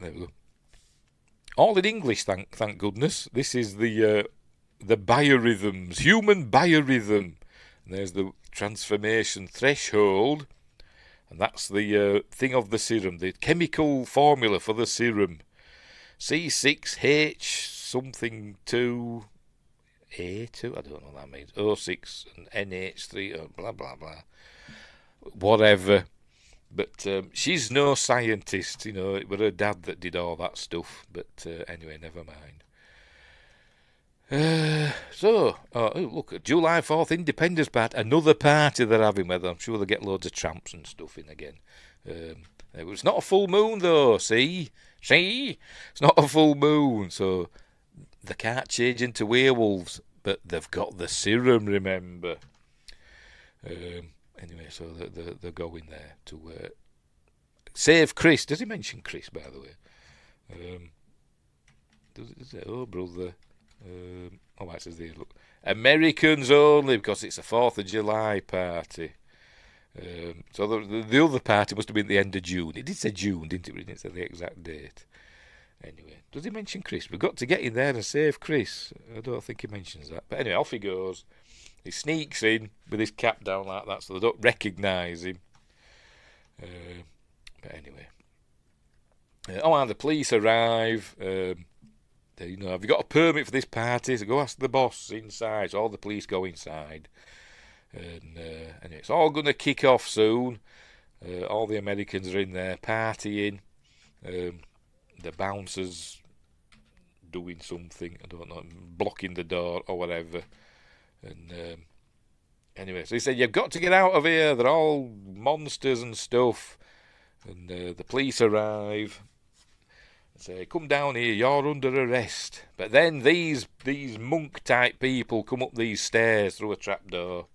we go. All in English, thank goodness. This is the biorhythms, human biorhythm. And there's the transformation threshold, and that's the thing of the serum, the chemical formula for the serum. C6H something 2 A2, I don't know what that means. O6 and NH3, blah blah blah, whatever. But she's no scientist, you know. It was her dad that did all that stuff. But anyway, never mind. Look, July 4th, Independence Party, another party they're having with them. I'm sure they'll get loads of tramps and stuff in again. It's not a full moon, though, see? It's not a full moon, so they can't change into werewolves, but they've got the serum, remember? Anyway, so they're going there to save Chris. Does he mention Chris, by the way? Does it? Oh, brother. It says there, look. Americans only, because it's a 4th of July party. So the other party must have been at the end of June. It did say June, didn't it? But it didn't say the exact date. Anyway, does he mention Chris? We've got to get in there and save Chris. I don't think he mentions that. But anyway, off he goes. He sneaks in with his cap down like that so they don't recognise him. But anyway. And the police arrive. Have you got a permit for this party? So go ask the boss inside. So all the police go inside. And it's all going to kick off soon. All the Americans are in there partying. The bouncers doing something, I don't know, blocking the door or whatever. And Anyway, so he said, "You've got to get out of here. They're all monsters and stuff." And the police arrive and say, "Come down here. You're under arrest." But then these monk type people come up these stairs through a trapdoor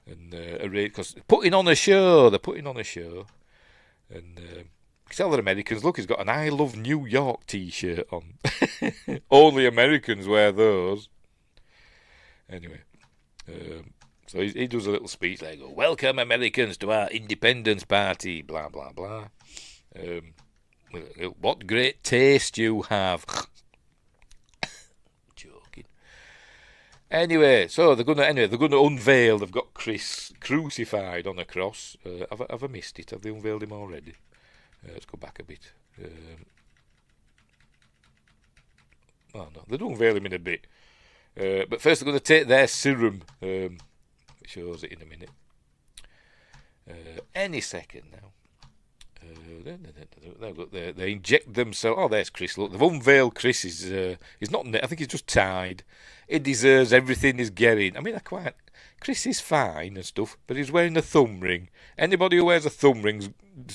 and because they're putting on a show. They're putting on a show, and tell the Americans, look, he's got an "I Love New York" T-shirt on. Only Americans wear those. Anyway, so he does a little speech like, "Welcome, Americans, to our independence party, blah, blah, blah. What great taste you have." Joking. Anyway, so they're going to unveil. They've got Chris crucified on a cross. Have I missed it? Have they unveiled him already? Let's go back a bit. Oh no, they don't unveil him in a bit. But first they're going to take their serum. It shows it in a minute. Any second now. They inject themselves. Oh, there's Chris. Look, they've unveiled Chris. He's not. I think he's just tied. He deserves everything he's getting. I mean, Chris is fine and stuff, but he's wearing a thumb ring. Anybody who wears a thumb ring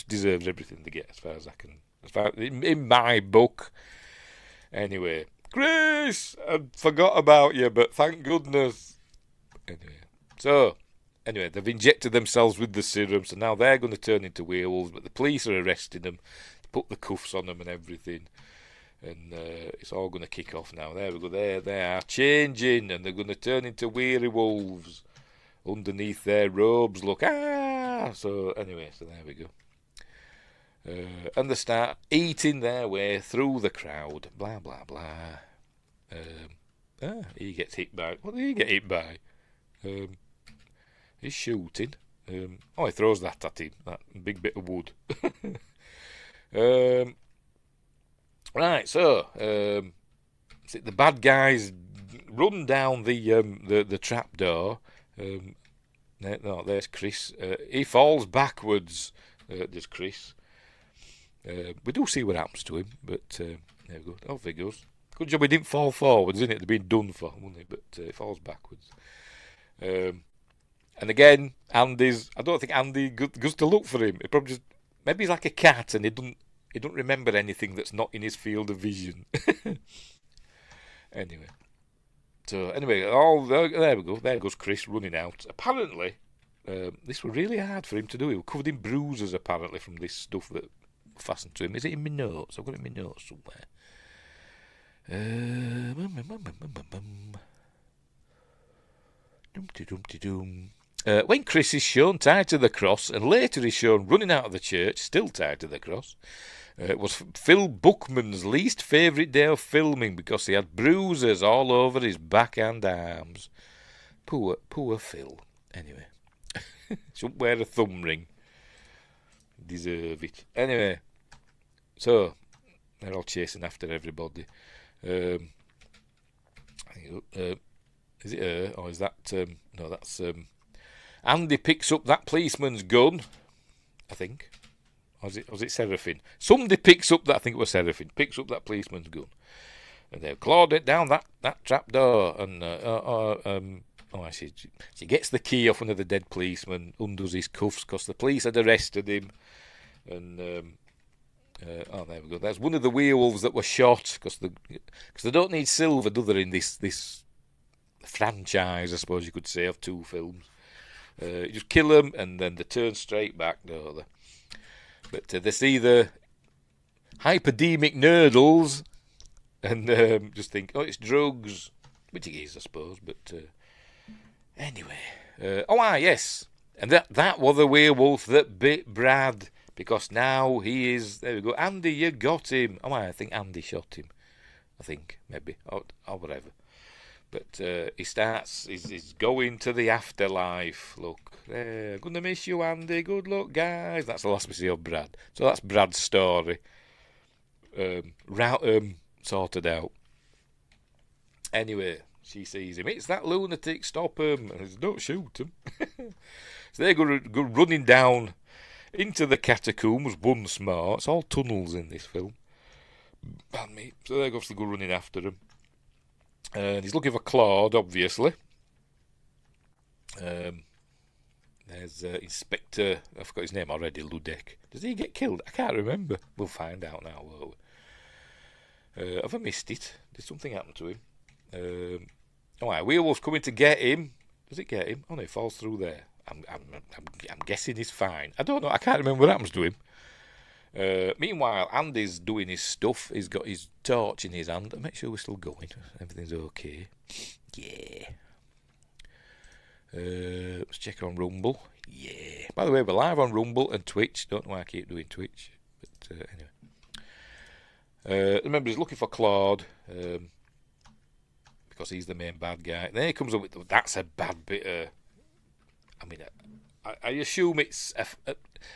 deserves everything they get, as far as I can. In my book. Anyway, Chris, I forgot about you, but thank goodness. Anyway, they've injected themselves with the serum, so now they're going to turn into werewolves, but the police are arresting them, put the cuffs on them and everything, and it's all going to kick off now. There we go, they are changing, and they're going to turn into werewolves underneath their robes, look, So anyway, so there we go. And they start eating their way through the crowd, blah, blah, blah. He gets hit by, what did he get hit by? He's shooting. He throws that at him, that big bit of wood. Right, so the bad guys run down the trap door. No, there's Chris. He falls backwards. There's Chris. We do see what happens to him, but there we go. Off he goes. Good job he didn't fall forwards, isn't it? They'd been done for, wouldn't it? But he falls backwards. And again, I don't think Andy goes to look for him. He probably maybe he's like a cat and he don't remember anything that's not in his field of vision. Anyway, there we go. There goes Chris running out. Apparently, this was really hard for him to do. He was covered in bruises, apparently, from this stuff that fastened to him. Is it in my notes? I've got it in my notes somewhere. When Chris is shown tied to the cross, and later is shown running out of the church, still tied to the cross, it was Phil Bookman's least favourite day of filming because he had bruises all over his back and arms. Poor Phil. Anyway, shouldn't wear a thumb ring. Deserve it. Anyway, so they're all chasing after everybody. Is it her or is that? No, that's Andy picks up that policeman's gun, I think. Or was it Seraphine? Somebody picks up that, I think it was Seraphine, picks up that policeman's gun. And they've clawed it down that trap door. And, I see. She gets the key off one of the dead policemen, undoes his cuffs because the police had arrested him. And, there we go. That's one of the werewolves that were shot because they don't need silver, do they, in this franchise, I suppose you could say, of 2 films. You just kill them and then they turn straight back, don't they? But they see the hyperdemic nurdles and just think, it's drugs, which it is, I suppose. But anyway, yes, and that was the werewolf that bit Brad because now he is. There we go, Andy, you got him. I think Andy shot him. I think maybe or whatever. But he's going to the afterlife. Look, gonna miss you, Andy. Good luck, guys. That's the last we see of Brad. So that's Brad's story. Sorted out. Anyway, she sees him. It's that lunatic. Stop him. And he says, don't shoot him. So they go running down into the catacombs once more. It's all tunnels in this film. So they obviously go running after him. And he's looking for Claude, obviously. There's Inspector, I forgot his name already, Ludek. Does he get killed? I can't remember. We'll find out now, won't we? Have I missed it? Did something happen to him? Werewolf's coming to get him. Does it get him? Oh no, he falls through there. I'm guessing he's fine. I don't know. I can't remember what happens to him. Meanwhile, Andy's doing his stuff. He's got his torch in his hand. Make sure we're still going. Everything's okay. Yeah. Let's check on Rumble. Yeah. By the way, we're live on Rumble and Twitch. Don't know why I keep doing Twitch. But anyway. Remember, he's looking for Claude. Because he's the main bad guy. Then he comes up with, that's a bad bit. I assume it's.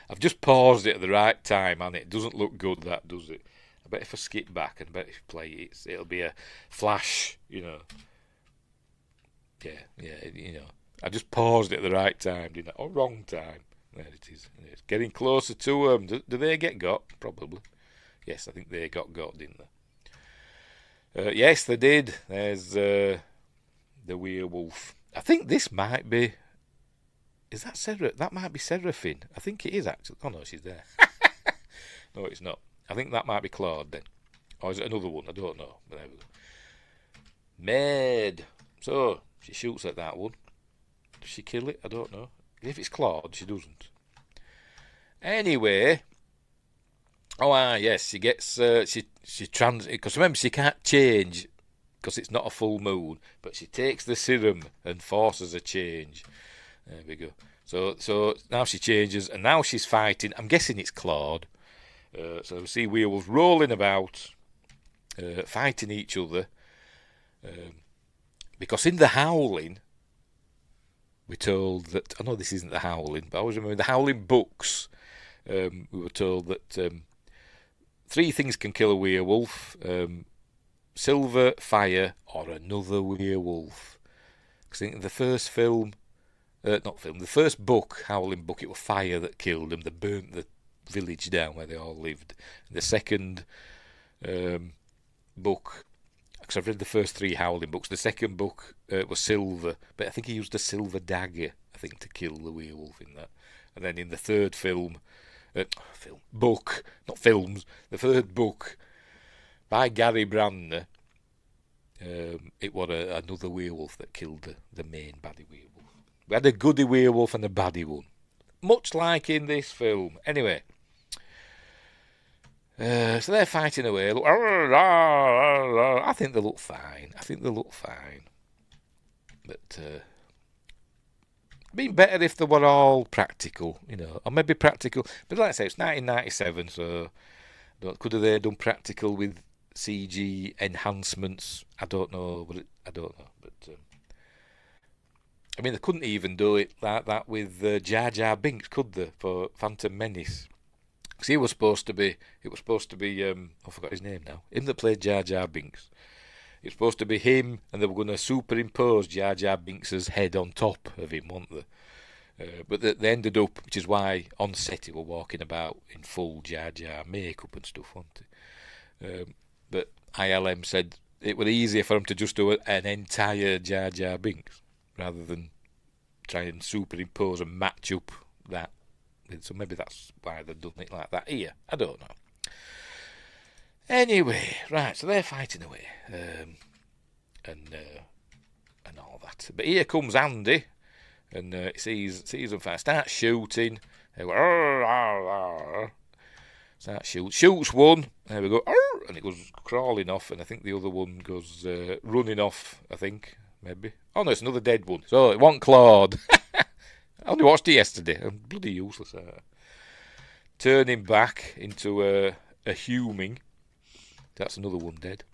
I've just paused it at the right time, and it doesn't look good, that does it? I bet if I skip back and I bet if I play it, it'll be a flash, you know. Yeah, you know. I just paused it at the right time, didn't I? Or wrong time. There it is. It's getting closer to them. Do they get got? Probably. Yes, I think they got, didn't they? Yes, they did. There's the werewolf. I think this might be. Is that Sarah? That might be Seraphine. I think it is actually. Oh no, she's there. No, it's not. I think that might be Claude then. Or is it another one? I don't know. But there we go. Maid. So she shoots at that one. Does she kill it? I don't know. If it's Claude, she doesn't. Anyway. Yes, she gets because remember she can't change because it's not a full moon, but she takes the serum and forces a change. There we go. So now she changes and now she's fighting. I'm guessing it's Claude. So we see werewolves rolling about, fighting each other. Because in the Howling, we're told that I know this isn't the Howling, but I always remember the Howling books. We were told that. 3 things can kill a werewolf. Silver, fire, or another werewolf. Because I think the first the first book, Howling book, it was fire that killed them. They burnt the village down where they all lived. The second book, because I've read the first 3 Howling books, the second book was silver, but I think he used a silver dagger, I think, to kill the werewolf in that. And then in the third book, not films, the third book by Gary Brandner, it was another werewolf that killed the main baddie werewolf. We had a goodie werewolf and a baddie one, much like in this film. Anyway, so they're fighting away. I think they look fine. But been better if they were all practical, you know, or maybe practical. But like I say, it's 1997, so could have they done practical with CG enhancements? I don't know, but I mean, they couldn't even do it like that with Jar Jar Binks, could they? For Phantom Menace, because it was supposed to be. I forgot his name now. Him that played Jar Jar Binks. It's supposed to be him, and they were going to superimpose Jar Jar Binks' head on top of him, weren't they? But they ended up, which is why on set he were walking about in full Jar Jar makeup and stuff, weren't they? But ILM said it was easier for them to just do an entire Jar Jar Binks rather than try and superimpose and match up that. So maybe that's why they've done it like that here. I don't know. Anyway, right, so they're fighting away, and all that. But here comes Andy, and sees them fight. Starts shooting. Shoots one. There we go. And it goes crawling off, and I think the other one goes running off. I think maybe. Oh no, it's another dead one. So it wasn't Claude. I only watched it yesterday. I'm bloody useless. Turning back into a human. That's another one dead.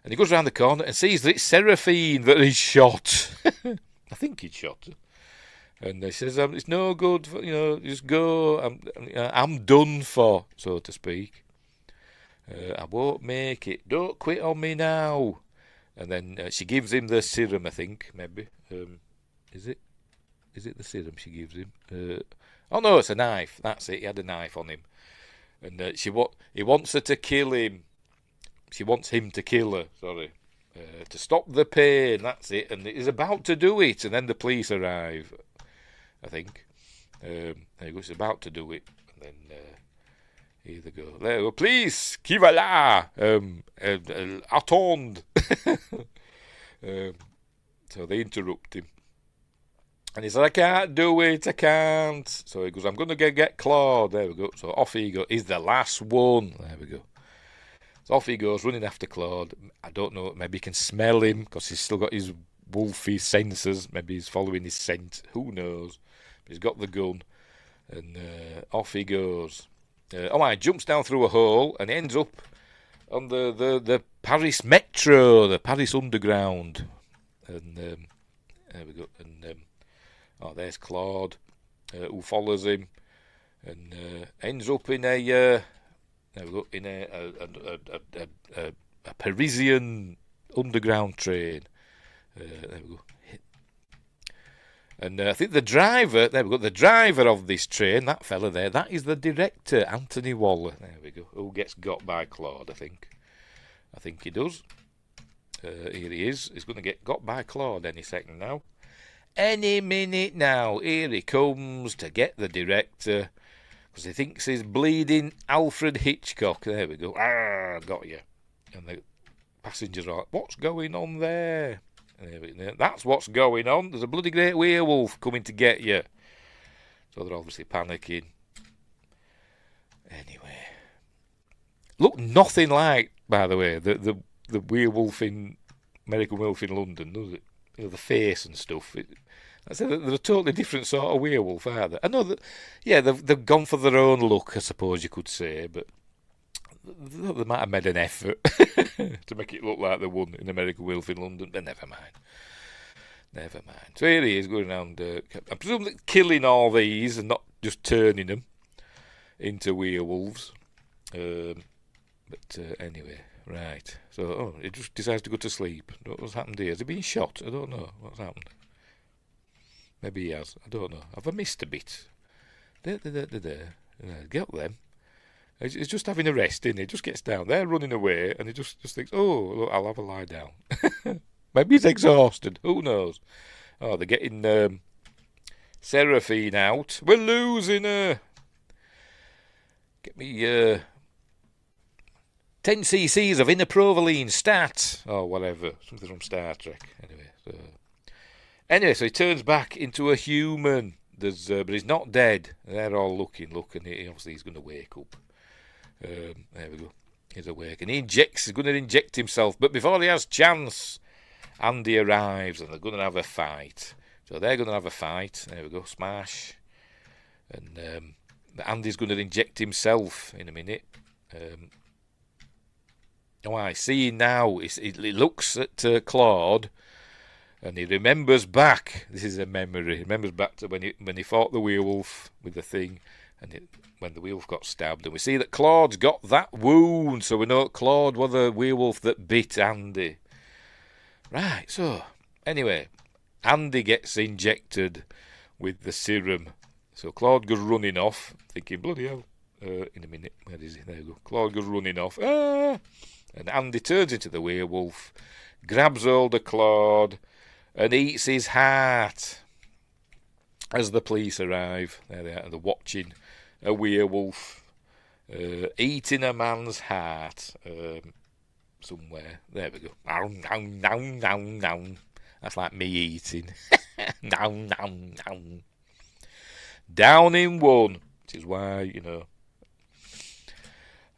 And he goes round the corner and sees that it's Seraphine that he's shot. I think he'd shot her. And he says, it's no good, just go. I'm done for, so to speak. I won't make it. Don't quit on me now. And then she gives him the serum, I think, maybe. Is it the serum she gives him? Oh, no, it's a knife. That's it. He had a knife on him. And he wants her to kill him. She wants him to kill her, sorry. to stop the pain. That's it. And he's about to do it, and then the police arrive, I think. There you go. He's about to do it, and then here they go. There you go. Police, qui va là? Attend. So they interrupt him. And he said, I can't do it, I can't. So he goes, I'm going to get Claude. There we go. So off he goes. He's the last one. There we go. So off he goes, running after Claude. I don't know, maybe he can smell him because he's still got his wolfy senses. Maybe he's following his scent. Who knows? But he's got the gun. And off he goes. He jumps down through a hole and ends up on the Paris Metro, the Paris Underground. And there we go. And there's Claude, who follows him, and ends up in a Parisian underground train. There we go. And I think the driver, the driver of this train, that fella there, that is the director, Anthony Waller. There we go. Who gets got by Claude, I think. I think he does. Here he is. He's going to get got by Claude any second now. Any minute now. Here he comes to get the director, because he thinks he's bleeding Alfred Hitchcock. There we go. Got you. And the passengers are like, what's going on there? That's what's going on. There's a bloody great werewolf coming to get you. So they're obviously panicking. Anyway. Look nothing like, by the way, the werewolf in American Werewolf in London, does it? You know, the face and stuff. I said they're a totally different sort of werewolf, aren't they? I know that, yeah, they've gone for their own look, I suppose you could say, but they might have made an effort to make it look like the one in American Werewolf in London, but never mind. Never mind. So here he is going around, I presume killing all these and not just turning them into werewolves. But anyway, right. So, he just decides to go to sleep. What's happened here? Has he been shot? I don't know what's happened. Maybe he has. I don't know. Have I missed a bit? Get them. He's just having a rest, isn't he? He just gets down there, running away, and he just thinks, oh, look, I'll have a lie down. Maybe he's exhausted. Who knows? Oh, they're getting Seraphine out. We're losing her. Get me 10 cc's of inaprovaline stat. Or whatever. Something from Star Trek. Anyway, so he turns back into a human. But he's not dead. They're all looking, and obviously he's going to wake up. There we go. He's awake. And he's going to inject himself. But before he has chance, Andy arrives and they're going to have a fight. So they're going to have a fight. There we go. Smash. And Andy's going to inject himself in a minute. I see now. He looks at Claude. And he remembers back. This is a memory. He remembers back to when he fought the werewolf with the thing, and when the werewolf got stabbed. And we see that Claude's got that wound, so we know Claude was the werewolf that bit Andy. Right. So anyway, Andy gets injected with the serum. So Claude goes running off, thinking, bloody hell. In a minute, where is he? There you go. Claude goes running off. And Andy turns into the werewolf, grabs hold of Claude, and eats his heart. As the police arrive, there they are, and they're watching a werewolf eating a man's heart somewhere. There we go. Nom, nom, nom, nom, nom. That's like me eating. Nom, nom, nom. Down in one, which is why,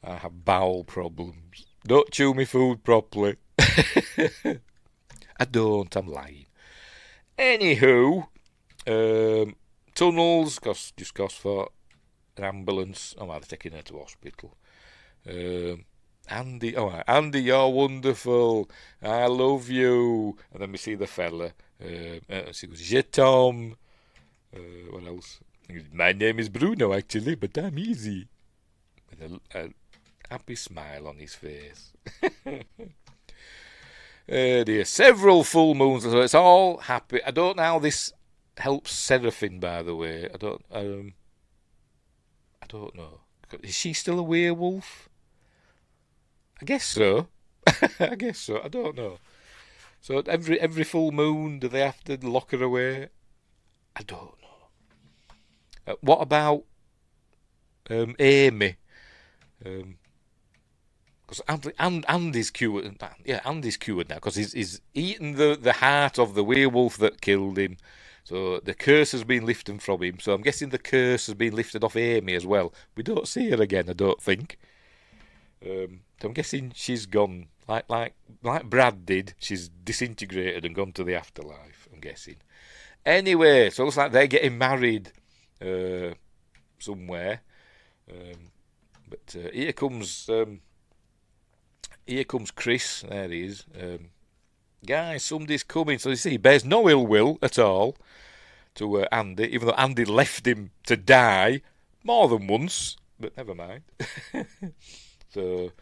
I have bowel problems. Don't chew me food properly. I don't, I'm lying. Anywho, tunnels, just cost for an ambulance. They're taking her to hospital. Andy, Andy, you're wonderful. I love you. And then we see the fella. She goes, Je Tom. What else? My name is Bruno, actually, but I'm easy. With a happy smile on his face. Dear. Several full moons, so it's all happy. I don't know how this helps Seraphine, by the way. I don't know. Is she still a werewolf? I guess so. I don't know. So every full moon, do they have to lock her away? I don't know. What about Amy? Because Andy's cured. Yeah, Andy's cured now because he's eaten the heart of the werewolf that killed him. So the curse has been lifted from him. So I'm guessing the curse has been lifted off Amy as well. We don't see her again, I don't think. So I'm guessing she's gone like Brad did. She's disintegrated and gone to the afterlife, I'm guessing. Anyway, so it looks like they're getting married somewhere. But here comes Chris. There he is. Guys, somebody's coming. So you see, he bears no ill will at all to Andy, even though Andy left him to die more than once. But never mind. So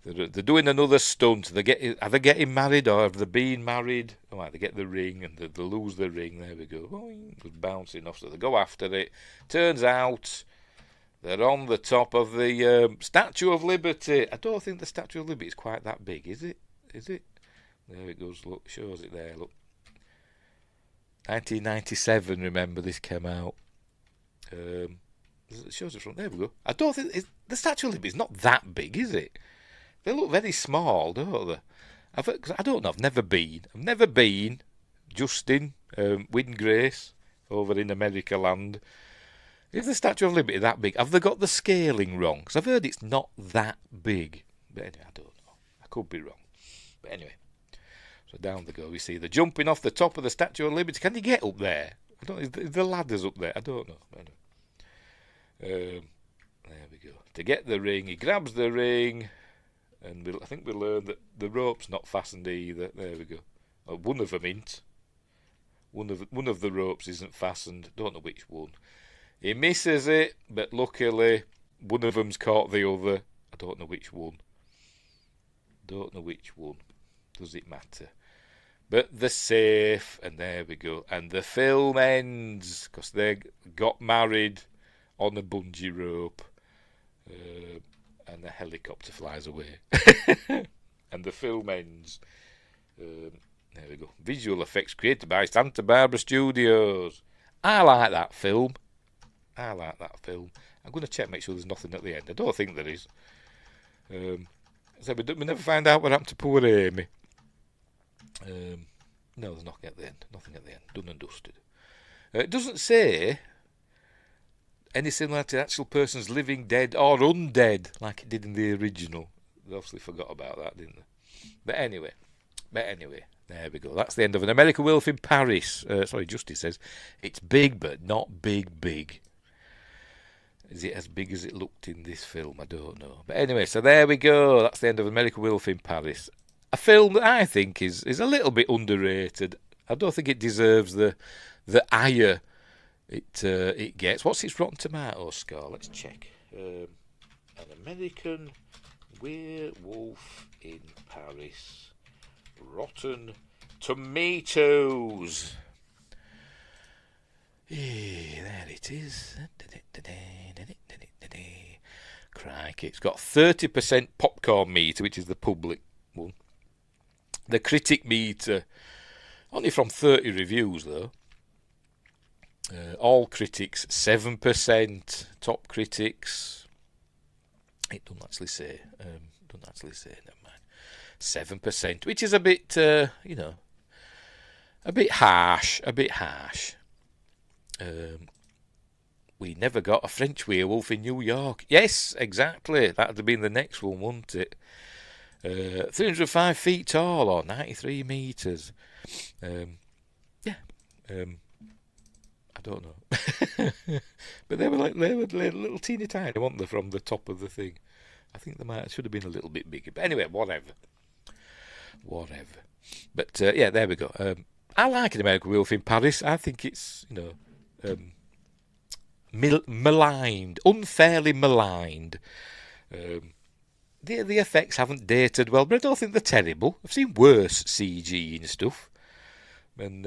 they're doing another stunt. Are they getting married or have they been married? Oh, right, they get the ring and they lose the ring. There we go. Oh, it was bouncing off. So they go after it. Turns out they're on the top of the Statue of Liberty. I don't think the Statue of Liberty is quite that big, is it? Is it? There it goes. Look, shows it there. Look, 1997. Remember, this came out. It shows it from there. We go. I don't think the Statue of Liberty is not that big, is it? They look very small, don't they? I don't know. I've never been. Justin, Win Grace, over in America land. Is the Statue of Liberty that big? Have they got the scaling wrong? Because I've heard it's not that big. But anyway, I don't know. I could be wrong. But anyway. So down they go. You see, they're jumping off the top of the Statue of Liberty. Can you get up there? I don't know. Is the ladders up there? I don't know. Anyway. There we go. To get the ring, he grabs the ring. And I think we learn that the rope's not fastened either. There we go. Oh, one of them ain't. One of the ropes isn't fastened. Don't know which one. He misses it, but luckily one of them's caught the other. I don't know which one. Does it matter? But they're safe, and there we go. And the film ends because they got married on a bungee rope, and the helicopter flies away. And the film ends. There we go. Visual effects created by Santa Barbara Studios. I like that film. I'm going to check, make sure there's nothing at the end. I don't think there is. So we never find out what happened to poor Amy. No, there's nothing at the end. Done and dusted. It doesn't say any similarity to the actual person's living, dead, or undead, like it did in the original. They obviously forgot about that, didn't they? But anyway, there we go. That's the end of An American Werewolf in Paris. Justice says it's big, but not big. Is it as big as it looked in this film? I don't know. But anyway, so there we go. That's the end of American Werewolf in Paris. A film that I think is a little bit underrated. I don't think it deserves the ire it gets. What's its Rotten Tomatoes score? Let's check. An American Werewolf in Paris. Rotten Tomatoes. There it is. Crikey. It's got 30% popcorn meter, which is the public one. The critic meter, only from 30 reviews though. All critics, 7%. Top critics, it doesn't actually say. Never mind. 7%, which is a bit, a bit harsh. We never got a French werewolf in New York. Yes, exactly. That would have been the next one, wouldn't it? 305 feet tall or 93 metres. I don't know. But they were little teeny tiny, weren't they, from the top of the thing? I think they should have been a little bit bigger. But anyway, whatever. But there we go. I like An American Werewolf in Paris. I think it's, maligned, unfairly maligned. The effects haven't dated well, but I don't think they're terrible. I've seen worse CG and stuff. And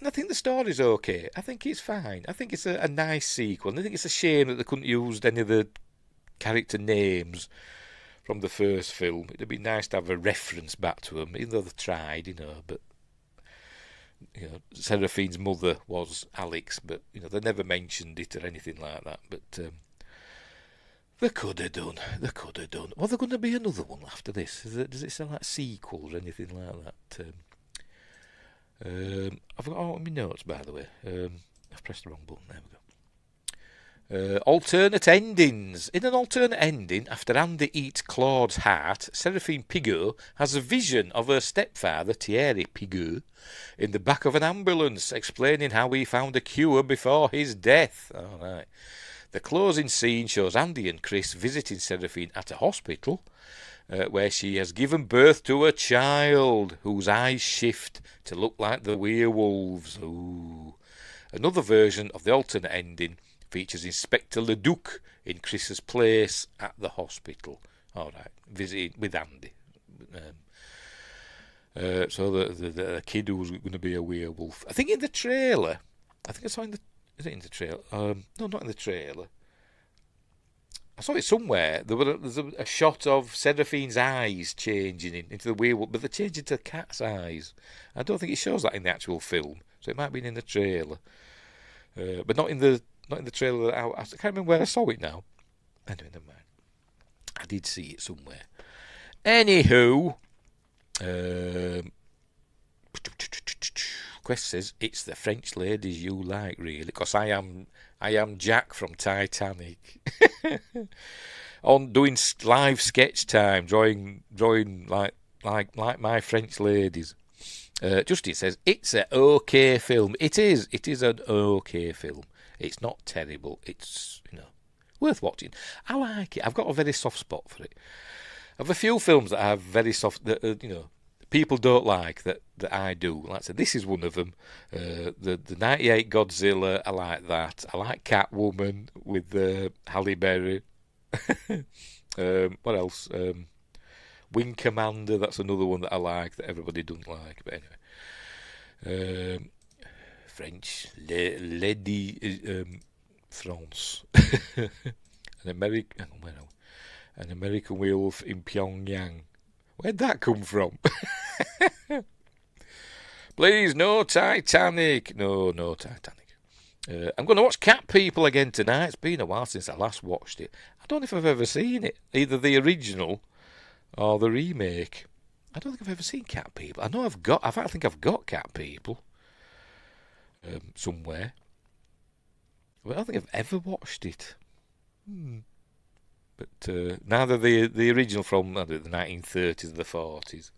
I think the story's okay. I think it's fine. I think it's a nice sequel. And I think it's a shame that they couldn't use any of the character names from the first film. It'd be nice to have a reference back to them, even though they tried, but Seraphine's mother was Alex, but they never mentioned it or anything like that. But they could have done. Well, there's going to be another one after this. Does it sound like sequels or anything like that? I've got all my notes, by the way. I've pressed the wrong button. There we go. Alternate endings. In an alternate ending, after Andy eats Claude's heart, Seraphine Pigot has a vision of her stepfather, Thierry Pigot, in the back of an ambulance, explaining how he found a cure before his death. All right. The closing scene shows Andy and Chris visiting Seraphine at a hospital, where she has given birth to a child whose eyes shift to look like the werewolves. Ooh. Another version of the alternate ending features Inspector Leduc in Chris's place at the hospital. All right, visiting with Andy. So the kid who's going to be a werewolf. I think in the trailer. I think I saw in the. Is it in the trailer? No, not in the trailer. I saw it somewhere. There's a shot of Seraphine's eyes changing into the werewolf, but they're changing to the cat's eyes. I don't think it shows that in the actual film, so it might be in the trailer, but not in the trailer. I can't remember where I saw it now. Anyway, never mind. I did see it somewhere. Anywho, Quest says it's the French ladies you like, really, because I am Jack from Titanic. On doing live sketch time, drawing like my French ladies. Justin says it's an okay film. It is an okay film. It's not terrible. It's worth watching. I like it. I've got a very soft spot for it. I've a few films that I have very soft that people don't like that I do. Like I said, this is one of them. The 98 Godzilla, I like that. I like Catwoman with Halle Berry. What else? Wing Commander, that's another one that I like that everybody doesn't like. But anyway. French. Lady France. An American Werewolf in Pyongyang. Where'd that come from? Please, no Titanic. No Titanic. I'm going to watch Cat People again tonight. It's been a while since I last watched it. I don't know if I've ever seen it. Either the original or the remake. I don't think I've ever seen Cat People. I think I've got Cat People somewhere. But I don't think I've ever watched it. But neither the original from the 1930s or the 40s.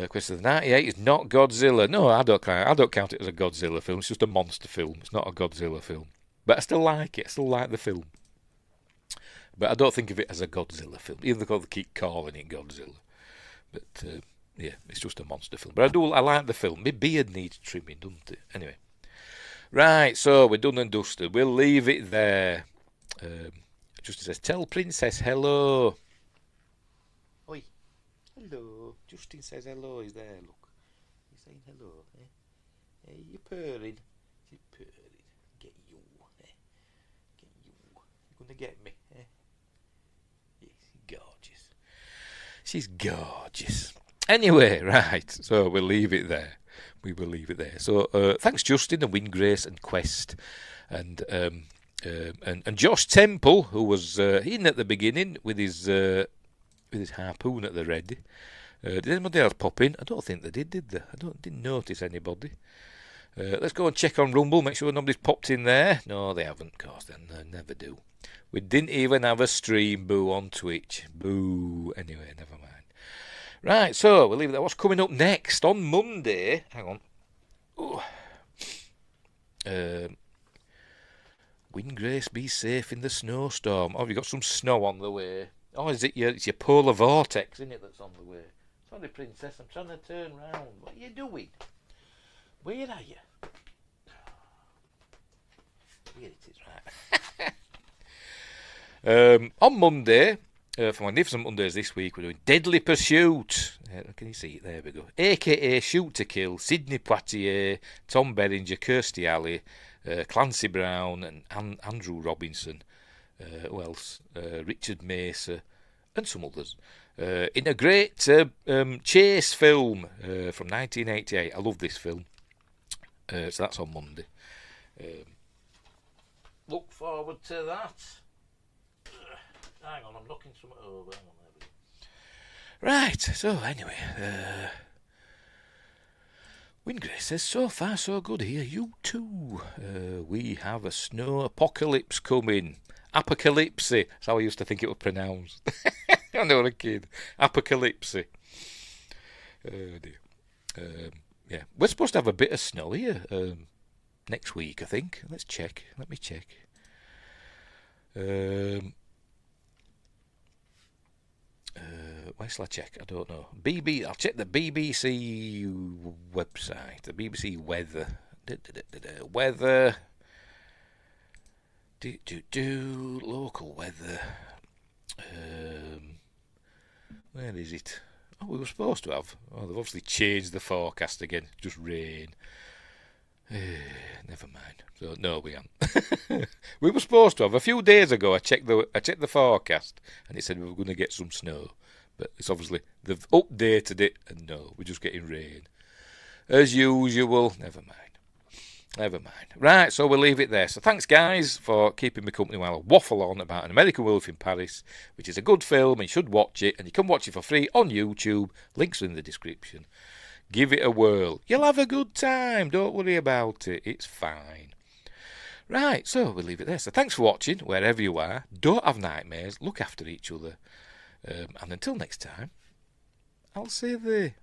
Question: the 98 is not Godzilla. No, I don't count it as a Godzilla film. It's just a monster film. It's not a Godzilla film. But I still like it. I still like the film. But I don't think of it as a Godzilla film, even though they keep calling it Godzilla. But yeah, it's just a monster film. But I like the film. My beard needs trimming, doesn't it? Anyway, right. So we're done and dusted. We'll leave it there. Justin says, "Tell Princess hello." Oi, hello. Justin says hello. He's there. Look, he's saying hello. Eh? Hey, you're purring. She's purring. Get you. Eh? Get you. You're gonna get me. Eh? She's gorgeous. Anyway, right. So we'll leave it there. We will leave it there. So thanks, Justin and Wingrace and Quest and Josh Temple, who was in at the beginning with his harpoon at the ready. Did anybody else pop in? I don't think they did they? Didn't notice anybody. Let's go and check on Rumble. Make sure nobody's popped in there. No, they haven't. Of course, they never do. We didn't even have a stream, boo, on Twitch. Boo. Anyway, never mind. Right, so we'll leave that. What's coming up next? On Monday, hang on. Wingrace, be safe in the snowstorm. Oh, have you got some snow on the way? Oh, it's your polar vortex, isn't it, that's on the way? Sorry, Princess, I'm trying to turn round. What are you doing? Where are you? Here it is, right. On Monday, for Magnificent Mondays this week, we're doing Deadly Pursuit. Can you see it? There we go. A.K.A. Shoot to Kill, Sidney Poitier, Tom Berenger, Kirstie Alley, Clancy Brown and Andrew Robinson. Who else? Richard Macer and some others. In a great chase film from 1988. I love this film. So that's on Monday. Look forward to that. Hang on, I'm knocking something over. Hang on, there we go. Right, so anyway, Wingray says, so far so good here, you too. We have a snow apocalypse coming. Apocalypse, that's how I used to think it was pronounced. I know, a kid. Apocalypse. Oh dear. Yeah, we're supposed to have a bit of snow here next week, I think. Let's check. Let me check. Where shall I check? I don't know. I'll check the BBC website. The BBC weather. Weather. Local weather. Where is it? Oh, we were supposed to have. Oh, they've obviously changed the forecast again. Just rain. Never mind. So no, we haven't. We were supposed to have. A few days ago, I checked the forecast, and it said we were going to get some snow. But it's obviously they've updated it, and no, we're just getting rain as usual. Never mind. Right, so we'll leave it there. So thanks, guys, for keeping me company while I waffle on about An American Werewolf in Paris, which is a good film, and you should watch it, and you can watch it for free on YouTube. Links are in the description. Give it a whirl. You'll have a good time. Don't worry about it. It's fine. Right, so we'll leave it there. So thanks for watching, wherever you are. Don't have nightmares. Look after each other. And until next time, I'll see you there.